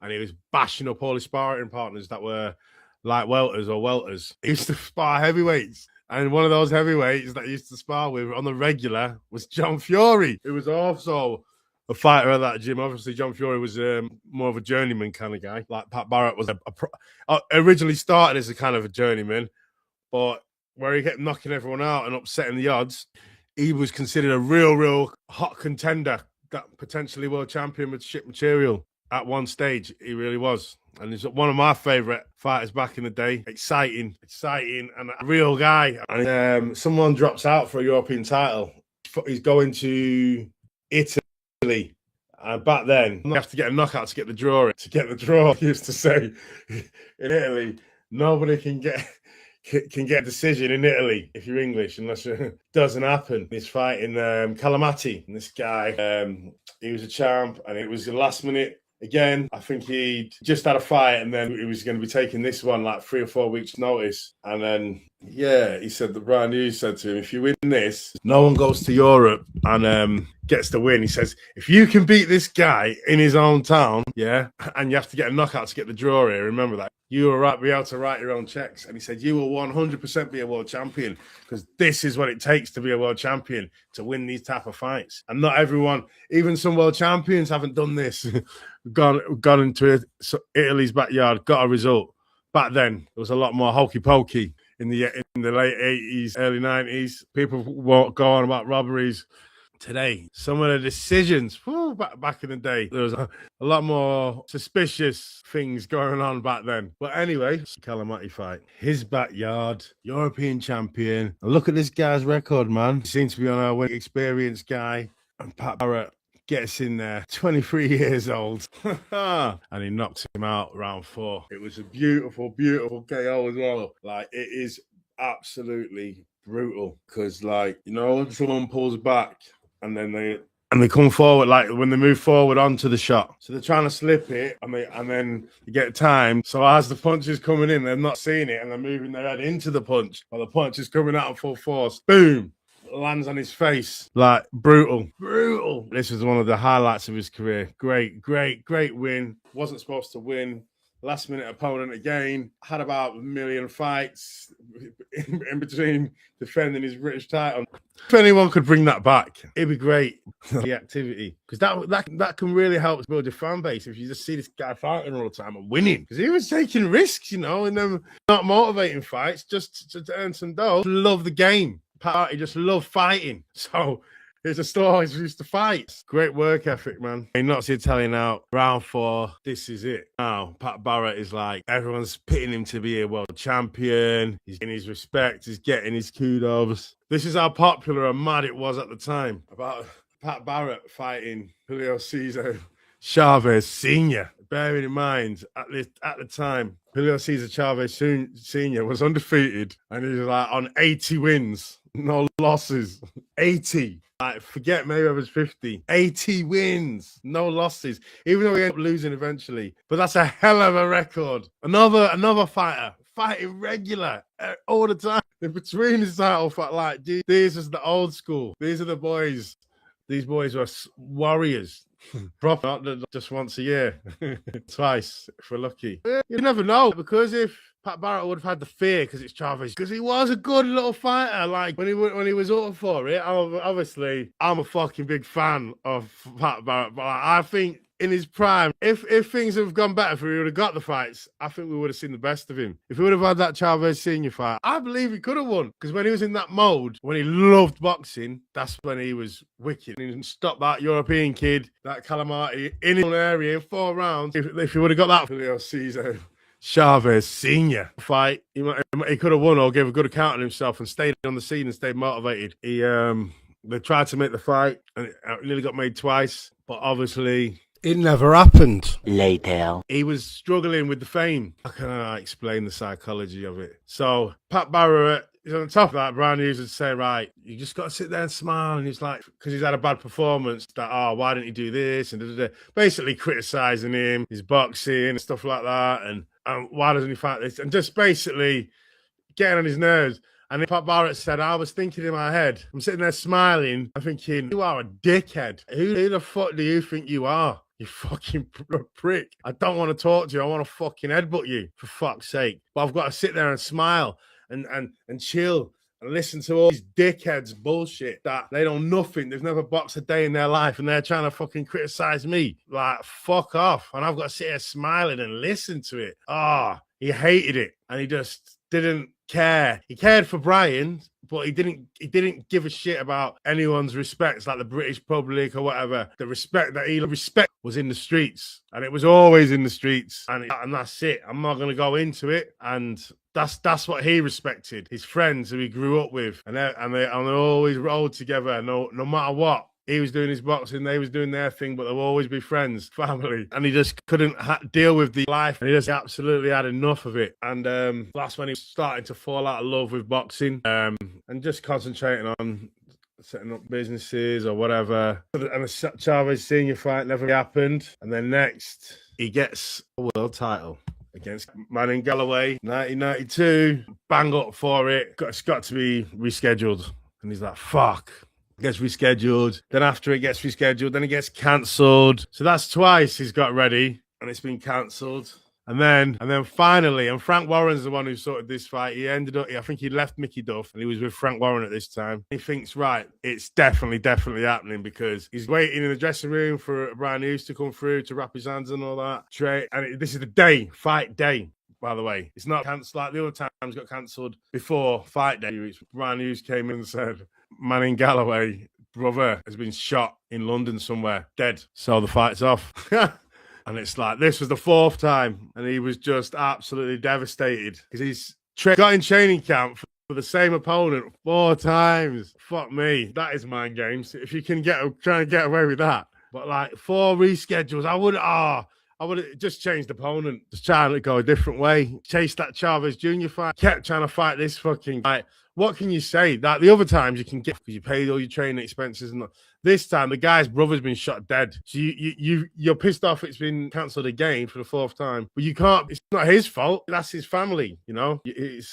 G: and he was bashing up all his sparring partners that were like welters or welters. He used to spar heavyweights. And one of those heavyweights that he used to spar with on the regular was John Fury, who was also a fighter at that gym. Obviously, John Fury was more of a journeyman kind of guy. Like Pat Barrett was originally started as a kind of a journeyman, but where he kept knocking everyone out and upsetting the odds, he was considered a real hot contender, that potentially world championship material at one stage. He really was. And he's one of my favourite fighters back in the day. Exciting, and a real guy. And someone drops out for a European title. He's going to Italy. And back then, you have to get a knockout to get the draw. To get the draw, he used to say, in Italy, nobody can get a decision in Italy if you're English, unless it doesn't happen. He's fighting Calamati. And this guy, he was a champ, and it was the last minute. Again, I think he just had a fight, and then he was going to be taking this one like 3 or 4 weeks' notice. And then, yeah, he said that Brian Hughes said to him, if you win this, no one goes to Europe and gets the win. He says, if you can beat this guy in his own town, yeah, and you have to get a knockout to get the draw here, remember that, you will be able to write your own checks. And he said, you will 100% be a world champion, because this is what it takes to be a world champion, to win these type of fights. And not everyone, even some world champions haven't done this. Gone into Italy's backyard, got a result. Back then, there was a lot more hokey pokey in the late 80s, early 90s. People won't go on about robberies. Today, some of the decisions, back in the day, there was a lot more suspicious things going on back then. But anyway, Calamati fight. His backyard, European champion. And look at this guy's record, man. He seems to be on a winning experienced guy. And Pat Barrett gets in there, 23 years old, and he knocks him out round 4. It was a beautiful KO as well. Like, it is absolutely brutal, because, like, you know, when someone pulls back and then they come forward, like when they move forward onto the shot, so they're trying to slip it, and then you get time. So as the punch is coming in, they're not seeing it, and they're moving their head into the punch, while the punch is coming out at full force. Boom! Lands on his face. Like, brutal. This was one of the highlights of his career. Great win. Wasn't supposed to win. Last minute opponent again. Had about 1 million fights in between defending his British title. If anyone could bring that back, it'd be great. The activity, because that can really help build your fan base if you just see this guy fighting all the time and winning. Because he was taking risks, you know, and them not motivating fights just to earn some dough. Love the game. He just loved fighting. So
B: It's just always used to fight. Great work ethic, man. He knocks the Italian out. Round 4, this is it. Now, Pat Barrett is like, everyone's pitting him to be a world champion. He's getting his respect. He's getting his kudos. This is how popular and mad it was at the time about Pat Barrett fighting Julio Cesar Chavez Sr. Bearing in mind, at the time, Julio Cesar Chavez Sr. was undefeated and he was like on 80 wins, no losses. 80. Like, forget Mayweather's 50. 80 wins, no losses. Even though he ended up losing eventually. But that's a hell of a record. Another fighter fighting regular all the time. In between his title fight, like, these is the old school. These are the boys. These boys were warriors. Proper, not just once a year. Twice, if we're lucky. You never know, because if Pat Barrett would have had the fear, because it's Chavez, because he was a good little fighter. Like, when he was up for it, obviously, I'm a fucking big fan of Pat Barrett, but I think in his prime, if things have gone better, if he would have got the fights, I think we would have seen the best of him. If he would have had that Chavez Senior fight, I believe he could have won. Because when he was in that mode, when he loved boxing, that's when he was wicked. He stopped that European kid, that Calamari, in his own area in 4 rounds. If he would have got that Julio Cesar Chavez Senior fight, he could have won or gave a good account of himself and stayed on the scene and stayed motivated. They tried to make the fight and it nearly got made twice, but obviously it never happened.
J: Later.
B: He was struggling with the fame. How can I explain the psychology of it? So Pat Barrett is on top of that. Brian Hughes would say, right, you just got to sit there and smile. And he's like, because he's had a bad performance, that, why didn't he do this? And basically criticizing him, his boxing and stuff like that. And why doesn't he fight this? And just basically getting on his nerves. And Pat Barrett said, I was thinking in my head, I'm sitting there smiling, I'm thinking, you are a dickhead. Who the fuck do you think you are? You fucking prick. I don't want to talk to you. I want to fucking headbutt you, for fuck's sake. But I've got to sit there and smile and chill and listen to all these dickheads bullshit that they know nothing. They've never boxed a day in their life and they're trying to fucking criticize me. Like, fuck off. And I've got to sit here smiling and listen to it. He hated it. And he just didn't care. He cared for Brian, but he didn't give a shit about anyone's respects, like the British public or whatever. The respect that he respect was in the streets, and it was always in the streets, and that's it. I'm not going to go into it, and that's what he respected. His friends who he grew up with, and they always rolled together, no matter what. He was doing his boxing, they was doing their thing, but they'll always be friends, family. And he just couldn't deal with the life. And he just absolutely had enough of it. And that's when he was starting to fall out of love with boxing and just concentrating on setting up businesses or whatever. And the Chavez Senior fight never happened. And then next, he gets a world title against Manning Galloway, 1992. Bang up for it. It's got to be rescheduled. And he's like, fuck. Gets rescheduled. Then after it gets rescheduled, then it gets cancelled. So that's twice he's got ready and it's been cancelled. And then finally, and Frank Warren's the one who sorted this fight. He ended up, I think he left Mickey Duff and he was with Frank Warren at this time. He thinks, right, it's definitely happening because he's waiting in the dressing room for Brian Hughes to come through to wrap his hands and all that. And this is the day, fight day. By the way, it's not cancelled like the other times got cancelled before fight day. Brian Hughes came in and said, Manning Galloway, brother, has been shot in London somewhere, dead. So the fight's off. And it's like, this was the 4th time. And he was just absolutely devastated because he's got in training camp for the same opponent 4 times. Fuck me. That is mind games. If you can try and get away with that. But like 4 reschedules, I would have just changed opponent, just trying to go a different way. Chase that Chavez Jr. fight, kept trying to fight this fucking fight. What can you say? That the other times you can get because you paid all your training expenses, and this time the guy's brother's been shot dead. So you're pissed off it's been cancelled again for the 4th time, but you can't. It's not his fault. That's his family, you know. It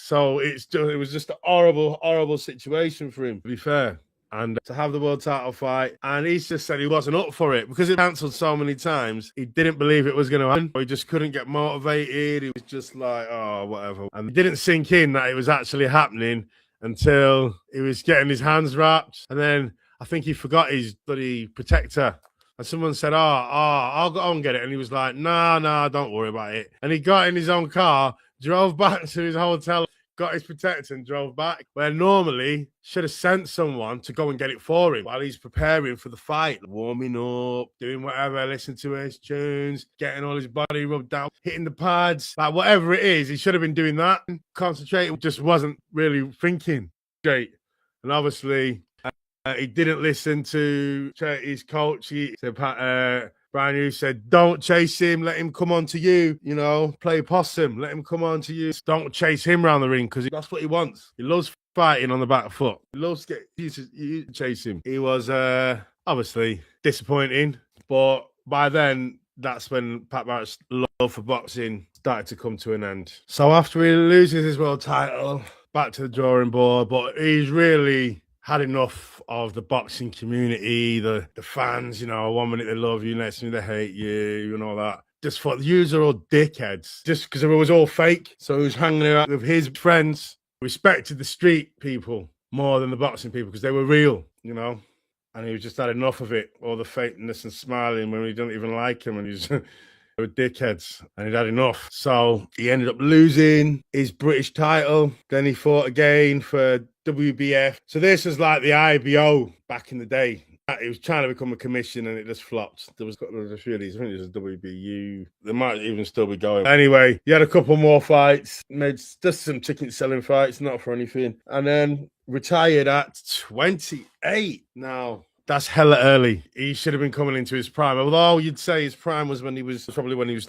B: was just a horrible situation for him. To be fair. And to have the world title fight, and he's just said he wasn't up for it because it cancelled so many times. He didn't believe it was going to happen. He just couldn't get motivated. He was just like, oh, whatever. And it didn't sink in that it was actually happening until he was getting his hands wrapped. And then I think he forgot his bloody protector. And someone said, I'll go and get it. And he was like, no, don't worry about it. And he got in his own car, drove back to his hotel, got his protector and drove back. Where normally should have sent someone to go and get it for him while he's preparing for the fight, warming up, doing whatever, listening to his tunes, getting all his body rubbed down, hitting the pads, like whatever it is, he should have been doing that. Concentrating, just wasn't really thinking straight. And obviously, he didn't listen to his coach. He said, Brian Hughes said, don't chase him, let him come on to you, you know, play possum, let him come on to you. Don't chase him around the ring because that's what he wants. He loves fighting on the back foot. He loves to chase him. He was obviously disappointing, but by then, that's when Pat Barrett's love for boxing started to come to an end. So after he loses his world title, back to the drawing board, but he's really had enough of the boxing community, the fans, you know, 1 minute they love you, next minute they hate you, and all that. Just thought the users are all dickheads, just because it was all fake. So he was hanging out with his friends, respected the street people more than the boxing people because they were real, you know. And he was just had enough of it, all the fakeness and smiling when we don't even like him, and he's they were dickheads, and he'd had enough. So he ended up losing his British title. Then he fought again for WBF. So this was like the IBO back in the day. He was trying to become a commission and it just flopped. There was a few of these. I think there's a WBU. They might even still be going. Anyway, he had a couple more fights, made just some ticket selling fights, not for anything. And then retired at 28. Now, that's hella early. He should have been coming into his prime. Although you'd say his prime was when he was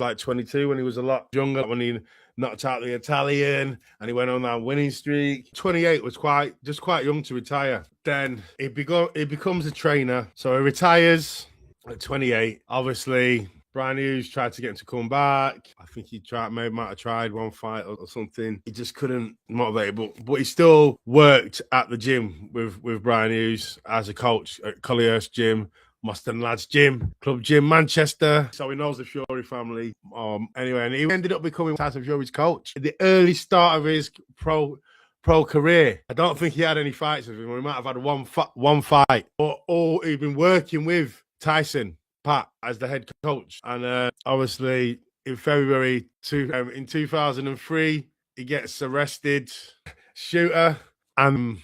B: like 22, when he was a lot younger, when he knocked out the Italian and he went on that winning streak. 28 was quite young to retire. Then he becomes a trainer. So he retires at 28. Obviously, Brian Hughes tried to get him to come back. I think he might have tried one fight or something. He just couldn't motivate him. But he still worked at the gym with Brian Hughes as a coach at Collyhurst Gym, Mustang Lads Gym, Club Gym, Manchester. So he knows the Fury family. Anyway, and he ended up becoming Tyson Fury's coach at the early start of his pro career. I don't think he had any fights with him. We might have had one fight. But he'd been working with Tyson, Pat, as the head coach. And obviously, in February in 2003, he gets arrested, shooter, and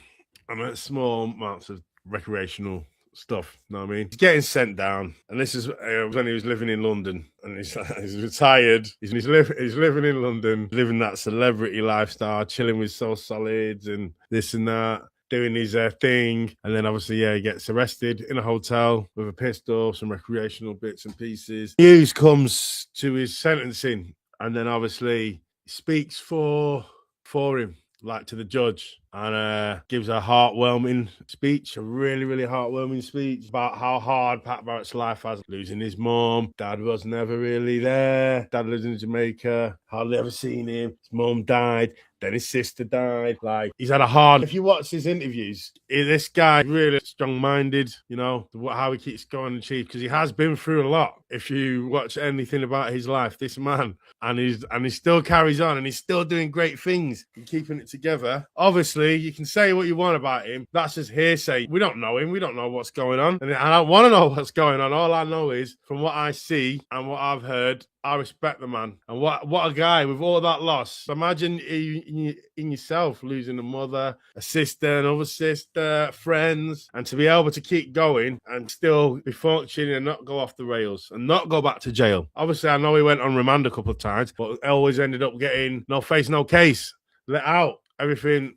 B: small amounts of recreational stuff, you know what I mean? He's getting sent down, and this is when he was living in London, and he's retired. He's living in London, living that celebrity lifestyle, chilling with So Solids and this and that, doing his thing. And then obviously, he gets arrested in a hotel with a pistol, some recreational bits and pieces. Hughes comes to his sentencing, and then obviously speaks for him, like to the judge, and gives a heartwarming speech, a really, really heartwarming speech about how hard Pat Barrett's life has. Losing his mom, dad was never really there. Dad lives in Jamaica, hardly ever seen him. His mom died, then his sister died. Like, he's had a hard... If you watch his interviews, this guy really strong-minded, you know, how he keeps going and achieve, because he has been through a lot. If you watch anything about his life, this man, and he still carries on, and he's still doing great things and keeping it together. Obviously, you can say what you want about him. That's just hearsay. We don't know him. We don't know what's going on. And I don't want to know what's going on. All I know is, from what I see and what I've heard, I respect the man. And what a guy with all that loss. Imagine in yourself losing a mother, a sister, another sister, friends, and to be able to keep going and still be functioning and not go off the rails and not go back to jail. Obviously, I know he went on remand a couple of times, but always ended up getting no face, no case, let out, everything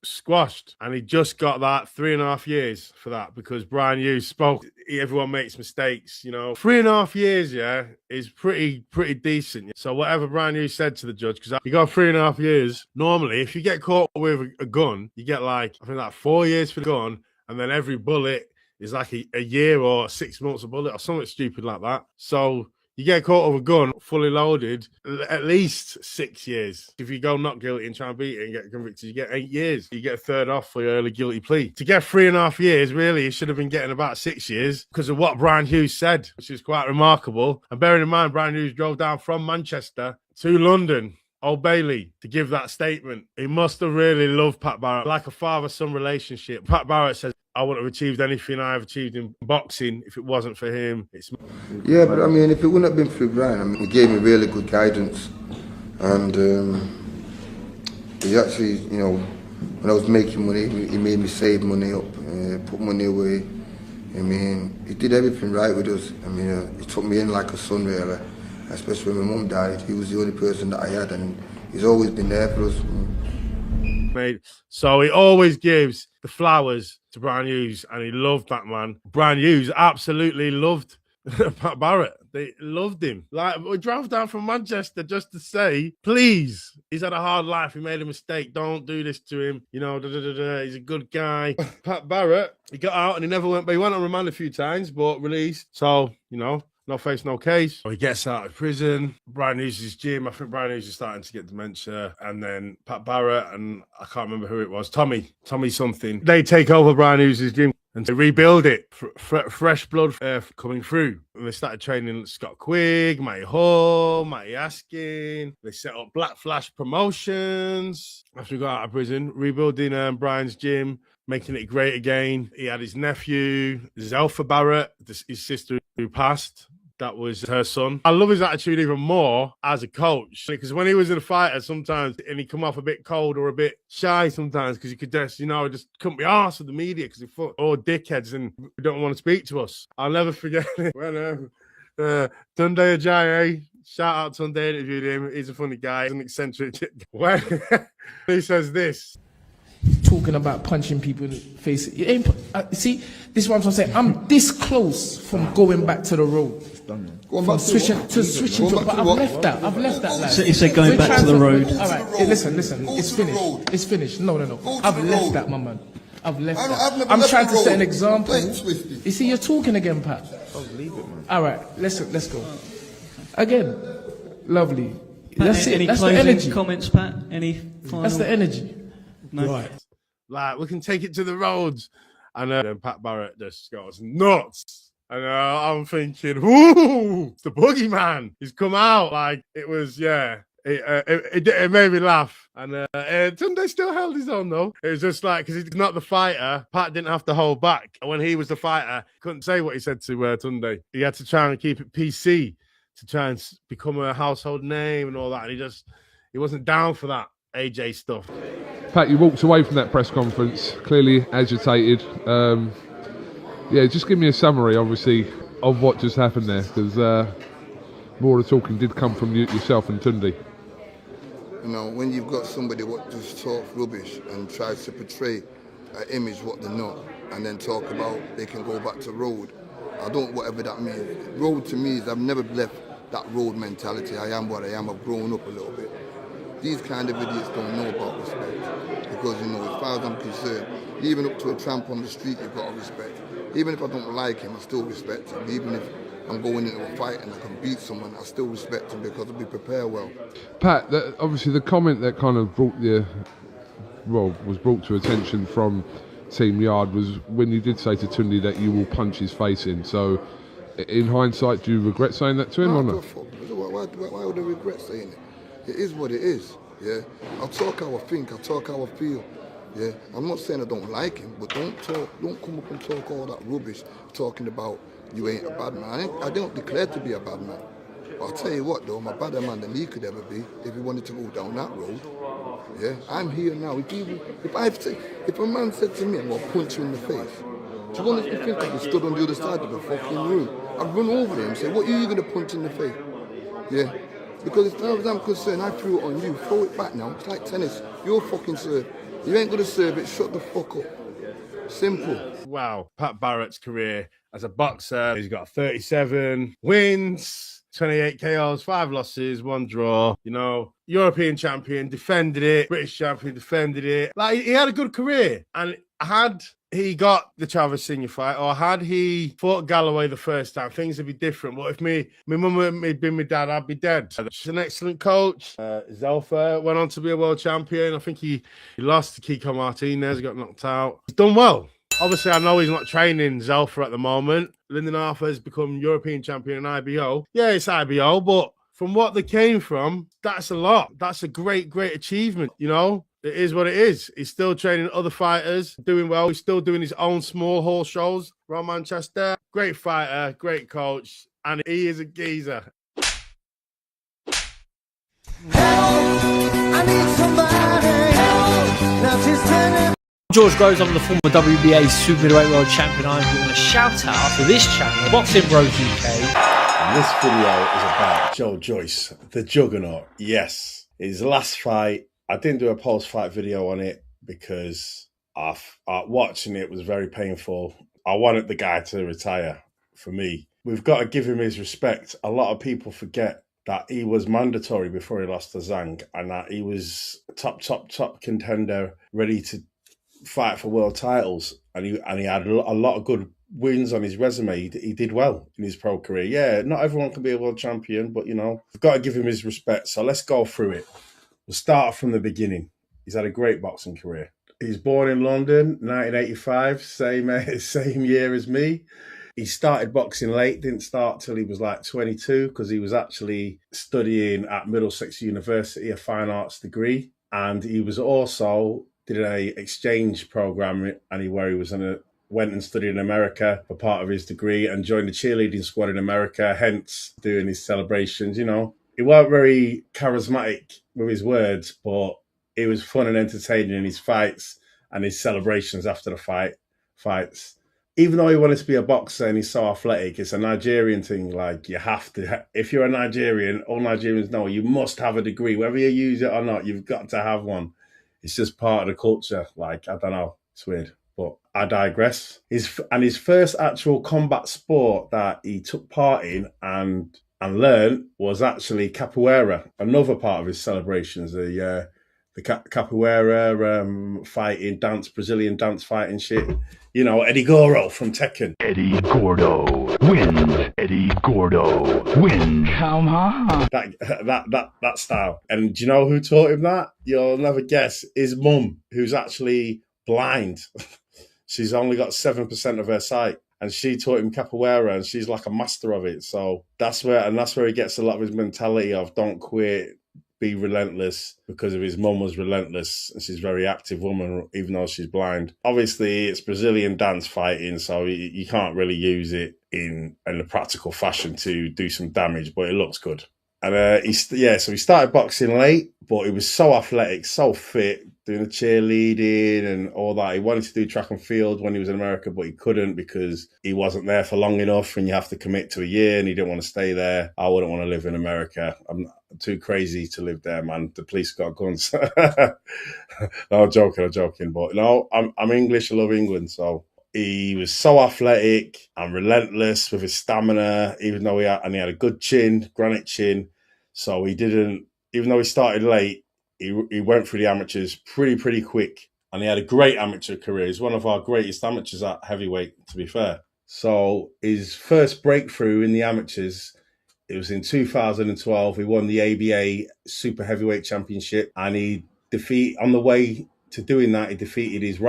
B: squashed, and he just got that 3.5 years for that, because Brian Hughes spoke. Everyone makes mistakes, you know. 3.5 years, is pretty decent. So whatever Brian Hughes said to the judge, because you got 3.5 years. Normally, if you get caught with a gun, you get I think 4 years for the gun, and then every bullet is like a year or 6 months a bullet or something stupid like that. So you get caught with a gun, fully loaded, at least 6 years. If you go not guilty and try and beat it and get convicted, you get 8 years. You get a third off for your early guilty plea. To get 3.5 years, really, you should have been getting about 6 years because of what Brian Hughes said, which is quite remarkable. And bearing in mind, Brian Hughes drove down from Manchester to London, Old Bailey, to give that statement. He must have really loved Pat Barrett, like a father-son relationship. Pat Barrett says, I wouldn't have achieved anything I've achieved in boxing if it wasn't for him.
I: Yeah, but I mean, if it wouldn't have been for Brian, he gave me really good guidance, and He actually, you know, when I was making money, he made me save money up, put money away. I mean, he did everything right with us. I mean, he took me in like a son, really. Especially when my mum died, he was the only person that I had, and he's always been there for us.
B: Mate. So he always gives the flowers to Brian Hughes, and he loved that man. Brian Hughes absolutely loved Pat Barrett. They loved him. Like, we drove down from Manchester just to say, please, he's had a hard life. He made a mistake. Don't do this to him. You know, he's a good guy. Pat Barrett, he got out and he never went, but he went on remand a few times, but released. So, you know, no face, no case. So he gets out of prison. Brian Hughes' gym. I think Brian Hughes is starting to get dementia. And then Pat Barrett, and I can't remember who it was, Tommy something. They take over Brian Hughes' gym and they rebuild it. Fresh blood coming through. And they started training Scott Quigg, Matty Hall, Matty Askin. They set up Black Flash Promotions. After he got out of prison, rebuilding Brian's gym, making it great again. He had his nephew, Zelfa Barrett, his sister who passed. That was her son. I love his attitude even more as a coach, because when he was in a fighter sometimes, and he come off a bit cold or a bit shy sometimes, because he could just, you know, just couldn't be arsed with the media because he thought, oh, dickheads, and don't want to speak to us. I'll never forget it when Tunde Ajayi, shout out Tunde, interviewed him. He's a funny guy. He's an eccentric when he says this.
J: Talking about punching people in the face. It ain't, see, this is what I'm trying to say. I'm this close from going back to the road. From switching to, but I've left that. I've left that life.
K: So you said going back to the road.
J: All right, listen. It's finished. It's finished. No. I've left that, my man. I've left that. I'm trying to set an example. You see, you're talking again, Pat. All right, let's go. Again, lovely.
K: That's it. That's the energy. Comments, Pat? Any final?
J: That's the energy.
K: No.
B: Right. Like, we can take it to the roads. And then Pat Barrett just goes nuts. And I'm thinking, ooh, it's the boogeyman. He's come out. Like, it was, yeah. It made me laugh. And Tunde still held his own, though. It was just like, because he's not the fighter, Pat didn't have to hold back. When he was the fighter, he couldn't say what he said to Tunde. He had to try and keep it PC to try and become a household name and all that. And he wasn't down for that AJ stuff.
L: Pat, you walked away from that press conference, clearly agitated. Yeah, just give me a summary, obviously, of what just happened there, because more of the talking did come from yourself and Tunde.
I: You know, when you've got somebody what just talks rubbish and tries to portray an image what they're not, and then talk about they can go back to road, I don't whatever that means. Road to me is I've never left that road mentality. I am what I am. I've grown up a little bit. These kind of idiots don't know about respect, because, you know, as far as I'm concerned, even up to a tramp on the street, you've got to respect. Even if I don't like him, I still respect him. Even if I'm going into a fight and I can beat someone, I still respect him because I'll be prepared well.
L: Pat, obviously the comment that kind of was brought to attention from Team Yard was when you did say to Tunde that you will punch his face in. So, in hindsight, do you regret saying that to him or not?
I: Why would I regret saying it? It is what it is, yeah. I'll talk how I think, I'll talk how I feel, yeah. I'm not saying I don't like him, but don't come up and talk all that rubbish, talking about you ain't a bad man. I don't declare to be a bad man. But I'll tell you what though, I'm a better man than he could ever be if he wanted to go down that road, yeah. I'm here now. If a man said to me, I'm gonna punch you in the face, do you honestly think I'd be stood on the other side of the fucking room? I'd run over him and say, what are you gonna punch in the face? Yeah. Because as far as I'm concerned, I threw it on you. Throw it back now. It's like tennis. You're fucking serve. You ain't going to serve it. Shut the fuck up. Simple.
B: Wow. Pat Barrett's career as a boxer. He's got 37 wins, 28 KOs, 5 losses, 1 draw. You know, European champion, defended it. British champion, defended it. Like, he had a good career. And had he got the Chavez Senior fight, or had he fought Galloway the first time, things would be different. But if my mum had been my dad, I'd be dead. She's an excellent coach. Zelfa went on to be a world champion. I think he lost to Kiko Martinez, got knocked out. He's done well. Obviously, I know he's not training Zelfa at the moment. Lyndon Arthur has become European champion in IBO. Yeah, it's IBO, but from what they came from, that's a lot. That's a great, great achievement, you know? It is what it is. He's still training other fighters, doing well. He's still doing his own small hall shows around Manchester. Great fighter, great coach, and he is a geezer.
M: Help, I need somebody.
K: George Groves, I'm the former WBA Super Middleweight World Champion. I'm giving a shout out to this channel, Boxing Bros UK.
G: And this video is about Joe Joyce, the Juggernaut. Yes, his last fight. I didn't do a post-fight video on it because watching it was very painful. I wanted the guy to retire. For me, we've got to give him his respect. A lot of people forget that he was mandatory before he lost to Zhang, and that he was top contender, ready to fight for world titles, and he had a lot of good wins on his resume. He did well in his pro career. Yeah, not everyone can be a world champion, but we've got to give him his respect. So let's go through it. We'll start from the beginning. He's had a great boxing career. He was born in London, 1985, same year as me. He started boxing late, didn't start till he was like 22 because he was actually studying at Middlesex University, a fine arts degree. And he was also did an exchange program where he was went and studied in America for part of his degree and joined the cheerleading squad in America, hence doing his celebrations. He weren't very charismatic with his words, but he was fun and entertaining in his fights and his celebrations after the fights. Even though he wanted to be a boxer and he's so athletic, it's a Nigerian thing. Like, you have to, if you're a Nigerian, all Nigerians know you must have a degree. Whether you use it or not, you've got to have one. It's just part of the culture. Like, I don't know, it's weird. But I digress. His first actual combat sport that he took part in and learned was actually capoeira, another part of his celebrations. The capoeira fighting, Brazilian dance fighting shit. Eddie Gordo from Tekken.
M: Eddie Gordo wins. Eddie Gordo wins. Come on.
G: That style. And do you know who taught him that? You'll never guess. His mum, who's actually blind. She's only got 7% of her sight. And she taught him capoeira, and she's like a master of it. So that's where he gets a lot of his mentality of don't quit, be relentless, because of his mum was relentless, and she's a very active woman, even though she's blind. Obviously, it's Brazilian dance fighting, so you can't really use it in a practical fashion to do some damage, but it looks good. And so he started boxing late, but he was so athletic, so fit, doing the cheerleading and all that. He wanted to do track and field when he was in America, but he couldn't because he wasn't there for long enough, and you have to commit to a year, and he didn't want to stay there. I wouldn't want to live in America. I'm too crazy to live there, man. The police got guns. No, I'm joking. But no, I'm English. I love England. So he was so athletic and relentless with his stamina, even though he had a good chin, granite chin. So he didn't, even though he started late, he went through the amateurs pretty quick. And he had a great amateur career. He's one of our greatest amateurs at heavyweight, to be fair. So his first breakthrough in the amateurs, it was in 2012. He won the ABA Super Heavyweight Championship, and on the way to doing that, he defeated his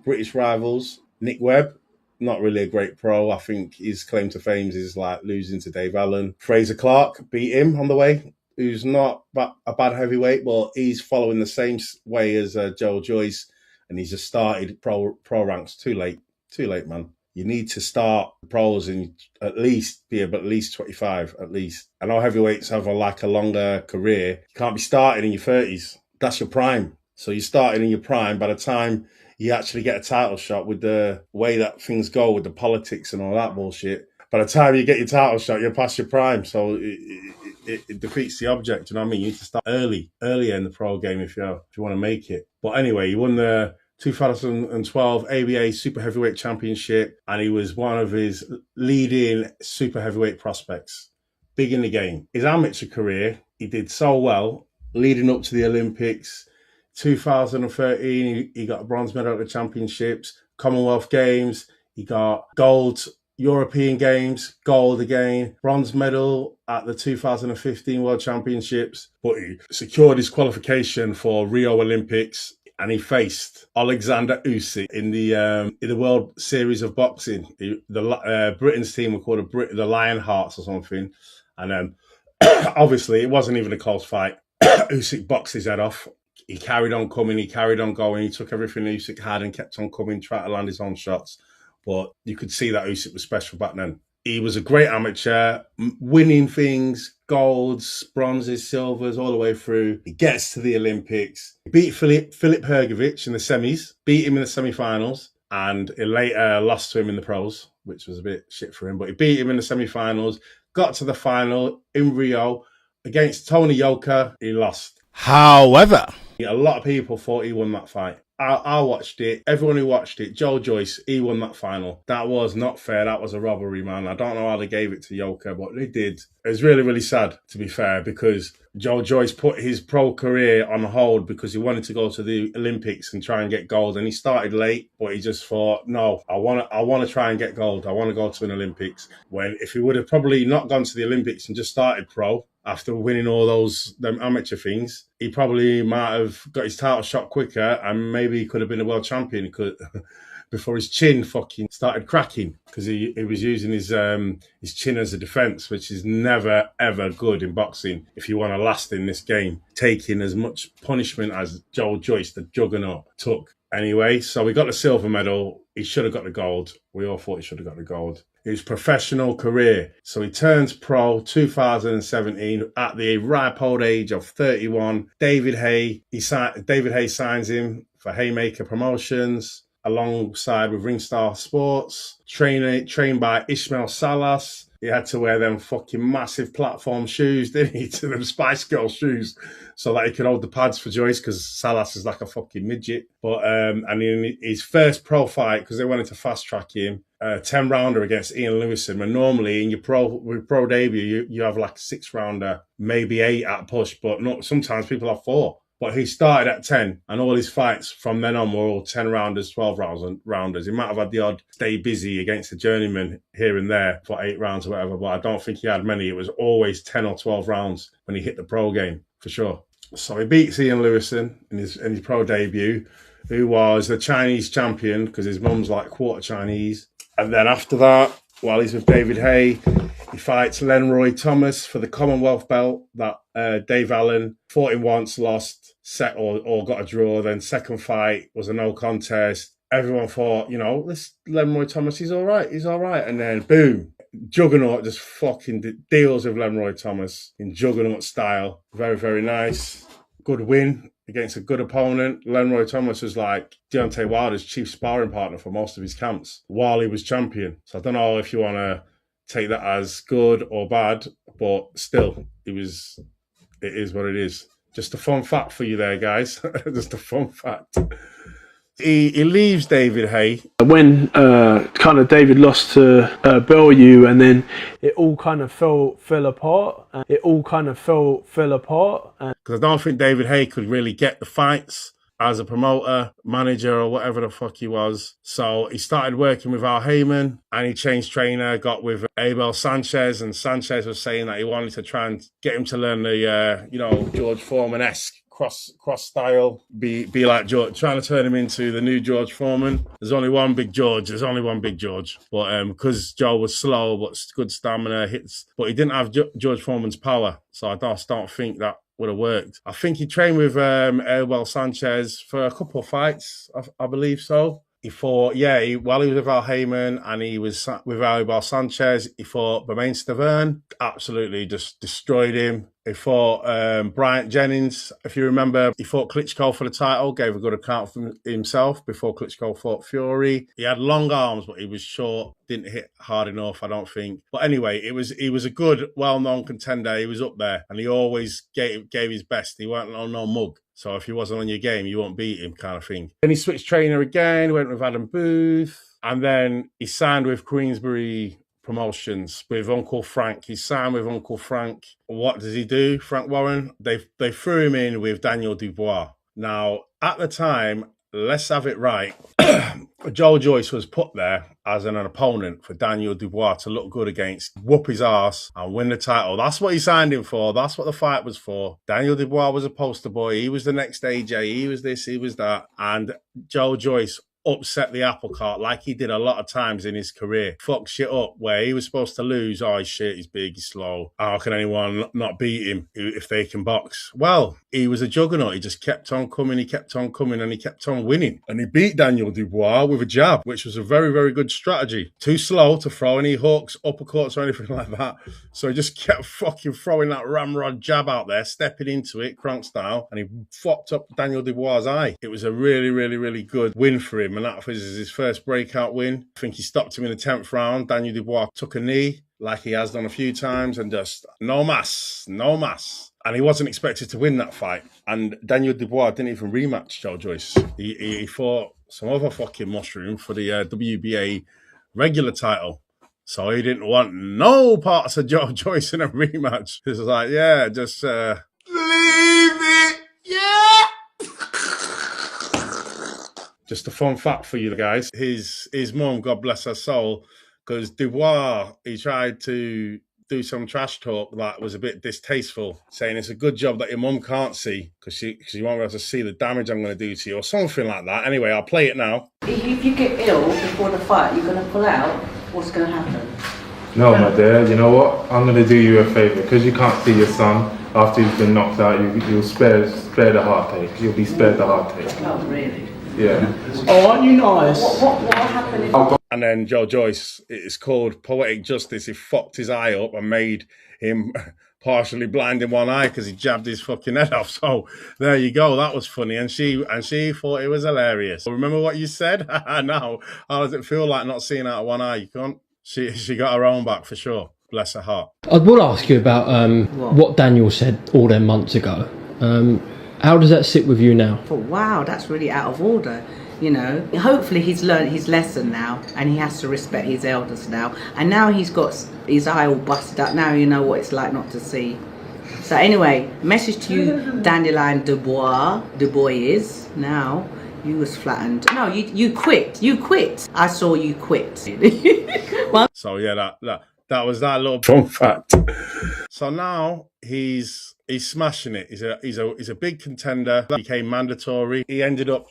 G: British rivals, Nick Webb. Not really a great pro. I think his claim to fame is like losing to Dave Allen. Fraser Clark beat him on the way, who's not a bad heavyweight, but he's following the same way as Joe Joyce, and he's just started pro ranks too late, man. You need to start pros and at least 25, at least. I know heavyweights have a longer career. You can't be starting in your 30s. That's your prime. So you're starting in your prime. By the time you actually get a title shot, with the way that things go with the politics and all that bullshit, by the time you get your title shot, you're past your prime. So it defeats the object. You know what I mean? You need to start earlier in the pro game if you want to make it. But anyway, you won the 2012 ABA Super Heavyweight Championship, and he was one of his leading super heavyweight prospects. Big in the game. His amateur career, he did so well leading up to the Olympics. 2013, he got a bronze medal at the championships, Commonwealth Games. He got gold European Games, gold again, bronze medal at the 2015 World Championships. But he secured his qualification for Rio Olympics, and he faced Alexander Usyk in the World Series of Boxing. The Britain's team were called the Lionhearts or something. And obviously, it wasn't even a close fight. Usyk boxed his head off. He carried on coming, he carried on going. He took everything Usyk had and kept on coming, tried to land his own shots. But you could see that Usyk was special back then. He was a great amateur, winning things, golds, bronzes, silvers, all the way through. He gets to the Olympics. He beat Filip Hrgović in the semis, beat him in the semi-finals, and he later lost to him in the pros, which was a bit shit for him. But he beat him in the semi-finals, got to the final in Rio against Tony Yoka. He lost.
B: However,
G: a lot of people thought he won that fight. I watched it. Everyone who watched it, Joe Joyce, he won that final. That was not fair. That was a robbery, man. I don't know how they gave it to Yoka, but they did. It was really, really sad, to be fair, because Joe Joyce put his pro career on hold because he wanted to go to the Olympics and try and get gold. And he started late, but he just thought, no, I want to try and get gold. I want to go to an Olympics. When if he would have probably not gone to the Olympics and just started pro after winning all them amateur things, he probably might have got his title shot quicker and maybe he could have been a world champion before his chin fucking started cracking, because he was using his chin as a defense, which is never, ever good in boxing if you want to last in this game, taking as much punishment as Joe Joyce, the juggernaut, took. Anyway, so we got the silver medal. He should have got the gold. We all thought he should have got the gold. His professional career. So he turns pro 2017 at the ripe old age of 31. David Haye signs him for Haymaker Promotions alongside with Ringstar Sports. Trained by Ismail Salas. He had to wear them fucking massive platform shoes, didn't he? To them Spice Girl shoes, so that he could hold the pads for Joyce, because Salas is like a fucking midget. But and in his first pro fight, because they wanted to fast track him, 10-rounder against Ian Lewison. When normally in your pro debut, you have like a 6-rounder, maybe 8 at push, but not sometimes people have 4. But he started at 10, and all his fights from then on were all 10-rounders, 12-rounders. He might have had the odd stay busy against a journeyman here and there for 8 rounds or whatever, but I don't think he had many. It was always 10 or 12 rounds when he hit the pro game, for sure. So he beats Ian Lewison in his pro debut, who was the Chinese champion, because his mum's like quarter Chinese. And then after that, while he's with David Haye, he fights Lenroy Thomas for the Commonwealth belt that Dave Allen fought him once, lost, set or got a draw. Then second fight was a no contest. Everyone thought, this Lenroy Thomas, he's all right. And then boom, Juggernaut just fucking deals with Lenroy Thomas in Juggernaut style. Very, very nice. Good win against a good opponent. Lenroy Thomas was like Deontay Wilder's chief sparring partner for most of his camps while he was champion. So I don't know if you want to take that as good or bad, but still, it is what it is. Just a fun fact for you there, guys. Just a fun fact. He leaves David Haye.
N: When kind of David lost to Bellew, and then it all kind of fell apart.
G: Because I don't think David Haye could really get the fights as a promoter, manager, or whatever the fuck he was. So he started working with Al Heyman, and he changed trainer, got with Abel Sanchez, and Sanchez was saying that he wanted to try and get him to learn the, George Foreman-esque cross style, be like George, trying to turn him into the new George Foreman. There's only one big George. But because Joe was slow, but good stamina, hits, but he didn't have George Foreman's power. So I just don't think that would have worked. I think he trained with Abel Sanchez for a couple of fights, I believe so. He fought, while he was with Al Heyman and he was with Abel Sanchez, he fought Bermane Stiverne, absolutely just destroyed him. He fought Bryant Jennings, if you remember. He fought Klitschko for the title, gave a good account for himself before Klitschko fought Fury. He had long arms, but he was short, didn't hit hard enough, I don't think. But anyway, he was a good, well-known contender. He was up there, and he always gave his best. He weren't no mug. So if he wasn't on your game, you won't beat him, kind of thing. Then he switched trainer again, went with Adam Booth, and then he signed with Queensbury Promotions with Uncle Frank. He signed with Uncle Frank. What does he do, Frank Warren? They threw him in with Daniel Dubois. Now, at the time, let's have it right, Joe Joyce was put there as an opponent for Daniel Dubois to look good against, whoop his ass and win the title. That's what he signed him for. That's what the fight was for. Daniel Dubois was a poster boy. He was the next AJ. He was this, he was that. And Joe Joyce
B: upset the apple cart like he did a lot of times in his career. Fuck shit up where he was supposed to lose. Oh, shit, he's big, he's slow. How can anyone not beat him if they can box? Well, he was a juggernaut. He just kept on coming, and he kept on winning. And he beat Daniel Dubois with a jab, which was a very, very good strategy. Too slow to throw any hooks, uppercuts, or anything like that. So he just kept fucking throwing that ramrod jab out there, stepping into it, Kronk style, and he fucked up Daniel Dubois' eye. It was a really, really, really good win for him, and that was his first breakout win. I think he stopped him in the 10th round. Daniel Dubois took a knee, like he has done a few times, and just no mas. And he wasn't expected to win that fight. And Daniel Dubois didn't even rematch Joe Joyce. He fought some other fucking mushroom for the WBA regular title. So he didn't want no parts of Joe Joyce in a rematch. He was like, yeah, just...
C: Leave it! Yeah!
B: Just a fun fact for you guys. His mum, God bless her soul, because Dubois, he tried to do some trash talk that was a bit distasteful, saying it's a good job that your mum can't see because you won't be able to see the damage I'm going to do to you or something like that. Anyway, I'll play it now.
O: If you get ill before the fight, you're going to pull out, what's going to happen?
P: No, my dear, you know what? I'm going to do you a favour. Because you can't see your son after he's been knocked out, you'll spare the heartache. You'll be spared the heartache.
O: Oh, really?
P: Yeah.
N: Oh, aren't you nice?
O: What happened if...
B: And then Joe Joyce, it's called poetic justice. He fucked his eye up and made him partially blind in one eye because he jabbed his fucking head off. So there you go. That was funny. And she thought it was hilarious. Remember what you said? Now, how does it feel like not seeing out of one eye? You can't. She got her own back for sure. Bless her heart.
K: I will ask you about what Daniel said all them months ago. How does that sit with you now?
O: Oh, wow, that's really out of order. You know, hopefully he's learned his lesson now and he has to respect his elders now. And now he's got his eye all busted up. Now you know what it's like not to see. So anyway, message to you, Dandelion Dubois. Dubois now. You was flattened. No, you quit. You quit. I saw you quit. Well,
B: so yeah, that was that little fun fact. So now he's smashing it. He's a big contender. He became mandatory. He ended up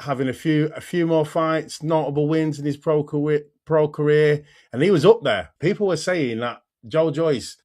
B: having a few more fights, notable wins in his pro career, and he was up there. People were saying that Joe Joyce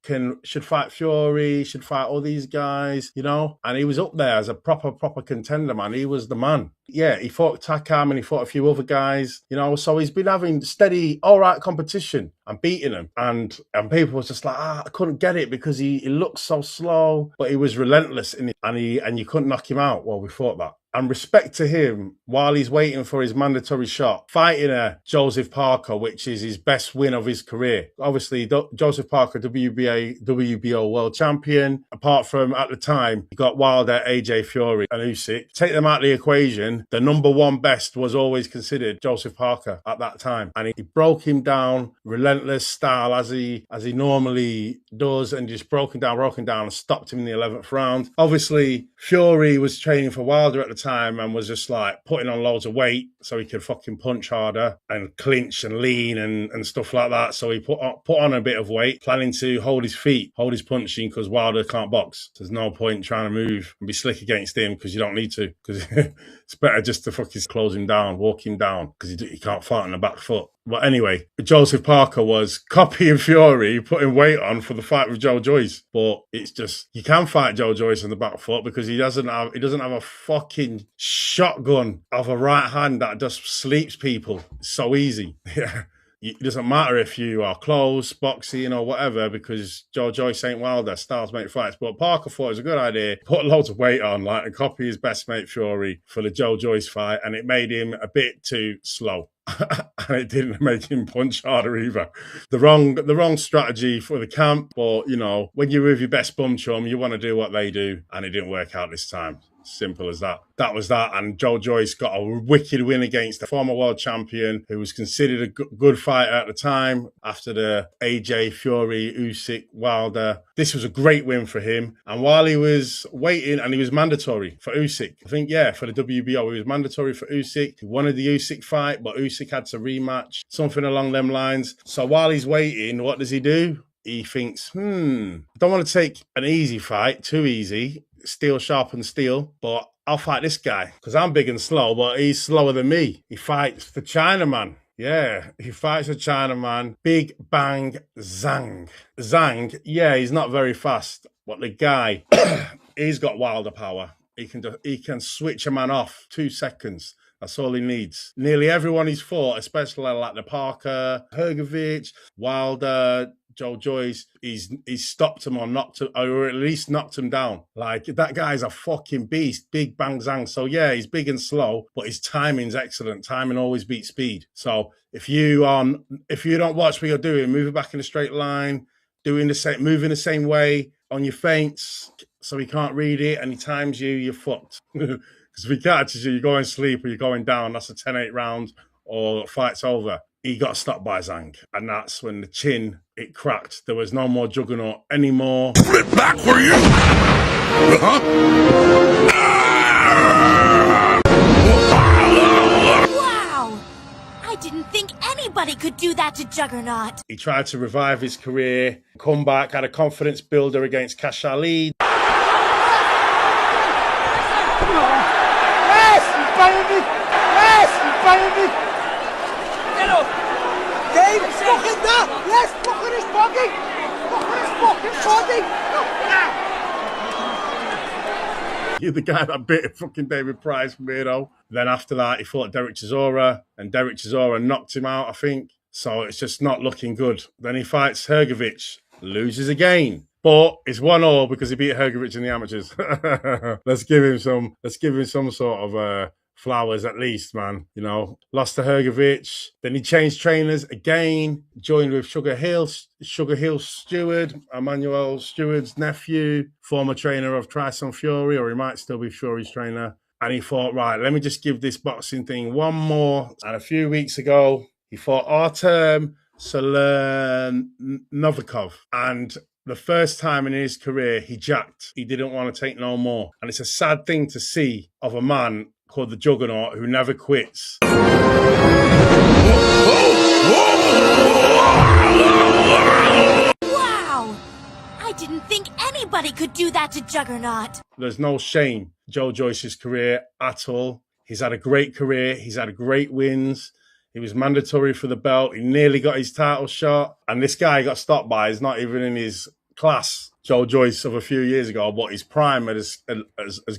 B: should fight Fury, should fight all these guys, you know, and he was up there as a proper contender, man. He was the man. Yeah, he fought Takam and he fought a few other guys, you know, so he's been having steady, all right competition and beating them. And people was just like, I couldn't get it because he looked so slow, but he was relentless in it, and you couldn't knock him out. Well, we thought that. And respect to him while he's waiting for his mandatory shot, fighting Joseph Parker, which is his best win of his career. Obviously, Joseph Parker, WBO world champion. Apart from, at the time, he got Wilder, AJ Fury, and Usyk. Take them out of the equation, the number one best was always considered Joseph Parker at that time. And he broke him down, relentless style as he normally does, and just broke him down and stopped him in the 11th round. Obviously, Fury was training for Wilder at the time and was just like putting on loads of weight so he could fucking punch harder and clinch and lean and stuff like that. So he put on a bit of weight, planning to hold his feet, hold his punching, because Wilder can't box. There's no point trying to move and be slick against him because you don't need to, because it's better just to fucking close him down, walk him down, because he can't fight on the back foot. But anyway, Joseph Parker was copying Fury, putting weight on for the fight with Joe Joyce. But it's just, you can fight Joe Joyce on the back foot because he doesn't have a fucking shotgun of a right hand that just sleeps people. It's so easy. Yeah. It doesn't matter if you are close, boxing or whatever, because Joe Joyce ain't Wilder. Styles make fights. But Parker thought it was a good idea. Put loads of weight on, like, and copy his best mate Fury for the Joe Joyce fight, and it made him a bit too slow. And it didn't make him punch harder either. The wrong strategy for the camp, but, you know, when you're with your best bum chum, you want to do what they do, and it didn't work out this time. Simple as that. That was that. And Joe Joyce got a wicked win against the former world champion, who was considered a good fighter at the time after the AJ Fury, Usyk, Wilder. This was a great win for him. And while he was waiting, and he was mandatory for Usyk, I think, yeah, for the WBO, he was mandatory for Usyk. He wanted the Usyk fight, but Usyk had to rematch, something along them lines. So while he's waiting, what does he do? He thinks, I don't want to take an easy fight, too easy. steel sharpens steel, but I'll fight this guy because I'm big and slow, but he's slower than me. He fights the Chinaman. Yeah, he fights the Chinaman. Big Bang Zhang. Zhang, yeah, he's not very fast, but the guy, he's got Wilder power. He can switch a man off 2 seconds. That's all he needs. Nearly everyone he's fought, especially like the Parker, Hrgovic, Wilder, Joe Joyce, he's stopped him or knocked him, or at least knocked him down. Like, that guy's a fucking beast, Big Bang Zhang. So yeah, he's big and slow, but his timing's excellent. Timing always beats speed. So if you don't watch what you're doing, move it back in a straight line, moving the same way on your feints, so he can't read it and he times you, you're fucked. Because if he catches you, you're going sleep or you're going down. That's a 10-8 round or fight's over. He got stopped by Zhang, and that's when the chin, it cracked. There was no more Juggernaut anymore. Flip back for you!
Q: Wow! I didn't think anybody could do that to Juggernaut.
B: He tried to revive his career, come back, had a confidence builder against Cash Ali.
R: Yes, baby! Yes, baby! Get up! Dave, look at that! Yes, look at his body! Look at his fucking body!
B: You're the guy that bit fucking David Price, weirdo. Then after that, he fought Derek Chisora, and Derek Chisora knocked him out, I think. So it's just not looking good. Then he fights Hrgovic, loses again. But it's 1-1 because he beat Hrgovic in the amateurs. Let's give him some sort of flowers at least, man. You know, lost to Hrgovic. Then he changed trainers again, joined with Sugar Hill Stewart, Emmanuel Stewart's nephew, former trainer of Tyson Fury, or he might still be Fury's trainer. And he thought, right, let me just give this boxing thing one more. And a few weeks ago, he fought Artem Novikov. And the first time in his career, he jacked. He didn't want to take no more. And it's a sad thing to see of a man called the Juggernaut who never quits.
Q: Wow! I didn't think anybody could do that to Juggernaut.
B: There's no shame Joe Joyce's career at all. He's had a great career. He's had great wins. He was mandatory for the belt. He nearly got his title shot. And this guy got stopped by. He's not even in his class, Joe Joyce of a few years ago, but his prime has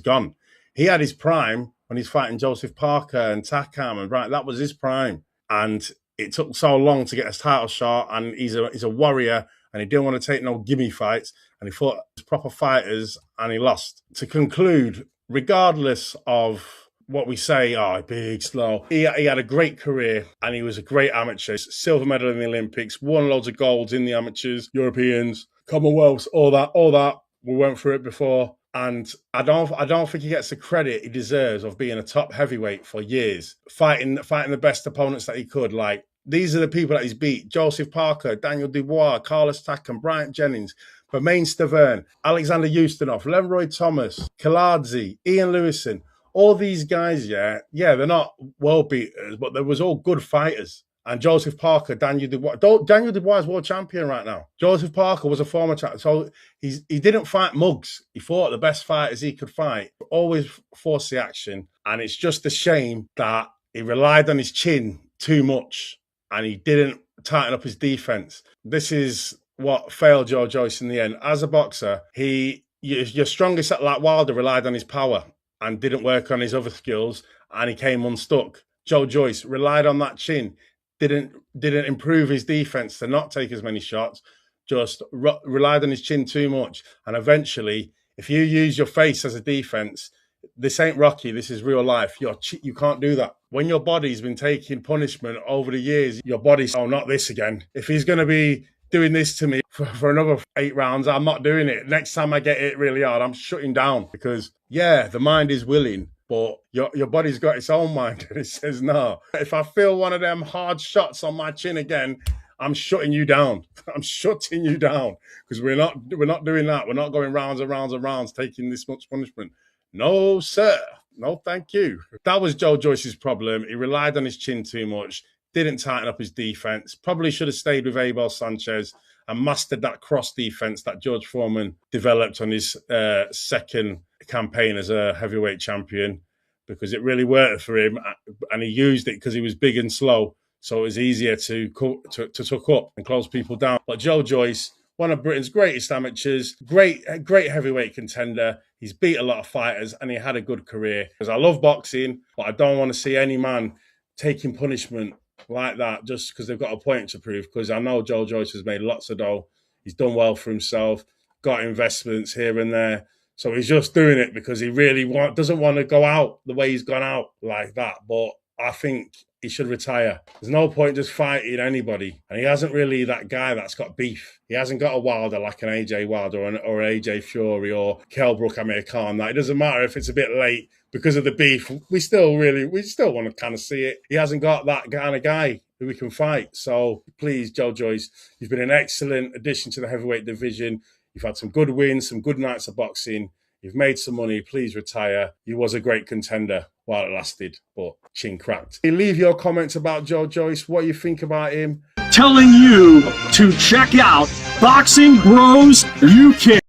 B: gone. He had his prime when he's fighting Joseph Parker and Takam, and right, that was his prime. And it took so long to get his title shot, and he's a warrior, and he didn't want to take no gimme fights, and he fought proper fighters, and he lost. To conclude, regardless of what we say, big, slow, he had a great career, and he was a great amateur. Silver medal in the Olympics, won loads of golds in the amateurs, Europeans, Commonwealths, all that. We went through it before. And I don't think he gets the credit he deserves of being a top heavyweight for years, fighting the best opponents that he could. Like, these are the people that he's beat: Joseph Parker, Daniel Dubois, Carlos Takam, Bryant Jennings, Bermain Stavern, Alexander Ustinov, Leroy Thomas, Kaladze, Ian Lewison. All these guys, they're not world beaters, but they was all good fighters. And Joseph Parker, Daniel Dubois. Daniel Dubois is world champion right now. Joseph Parker was a former champion. So he didn't fight mugs. He fought the best fighters he could fight. Always forced the action. And it's just a shame that he relied on his chin too much and he didn't tighten up his defense. This is what failed Joe Joyce in the end. As a boxer, your strongest, like Wilder, relied on his power and didn't work on his other skills, and he came unstuck. Joe Joyce relied on that chin. Didn't improve his defense to not take as many shots, just relied on his chin too much. And eventually, if you use your face as a defense, this ain't Rocky, this is real life. You can't do that. When your body's been taking punishment over the years, your body's, not this again. If he's going to be doing this to me for another 8 rounds, I'm not doing it. Next time I get hit really hard, I'm shutting down. Because, the mind is willing, but your body's got its own mind, and it says no. If I feel one of them hard shots on my chin again, I'm shutting you down. I'm shutting you down, because we're not doing that. We're not going rounds and rounds and rounds taking this much punishment. No, sir. No, thank you. That was Joe Joyce's problem. He relied on his chin too much, didn't tighten up his defense. Probably should have stayed with Abel Sanchez and mastered that cross defense that George Foreman developed on his second campaign as a heavyweight champion because it really worked for him, and he used it because he was big and slow, so it was easier to tuck up and close people down. But Joe Joyce, one of Britain's greatest amateurs, great heavyweight contender. He's beat a lot of fighters and he had a good career. Because I love boxing, but I don't want to see any man taking punishment like that just because they've got a point to prove. Because I know Joe Joyce has made lots of dough. He's done well for himself, got investments here and there. So he's just doing it because he really doesn't want to go out the way he's gone out like that. But I think he should retire. There's no point just fighting anybody. And he hasn't really that guy that's got beef. He hasn't got a Wilder like an AJ Wilder or an AJ Fury or Kell Brook Amir Khan. It doesn't matter if it's a bit late because of the beef. We still want to kind of see it. He hasn't got that kind of guy who we can fight. So please, Joe Joyce, you've been an excellent addition to the heavyweight division. You've had some good wins, some good nights of boxing. You've made some money. Please retire. You was a great contender while it lasted, but chin cracked. Leave your comments about Joe Joyce, what you think about him.
S: Telling you to check out Boxing Bros UK.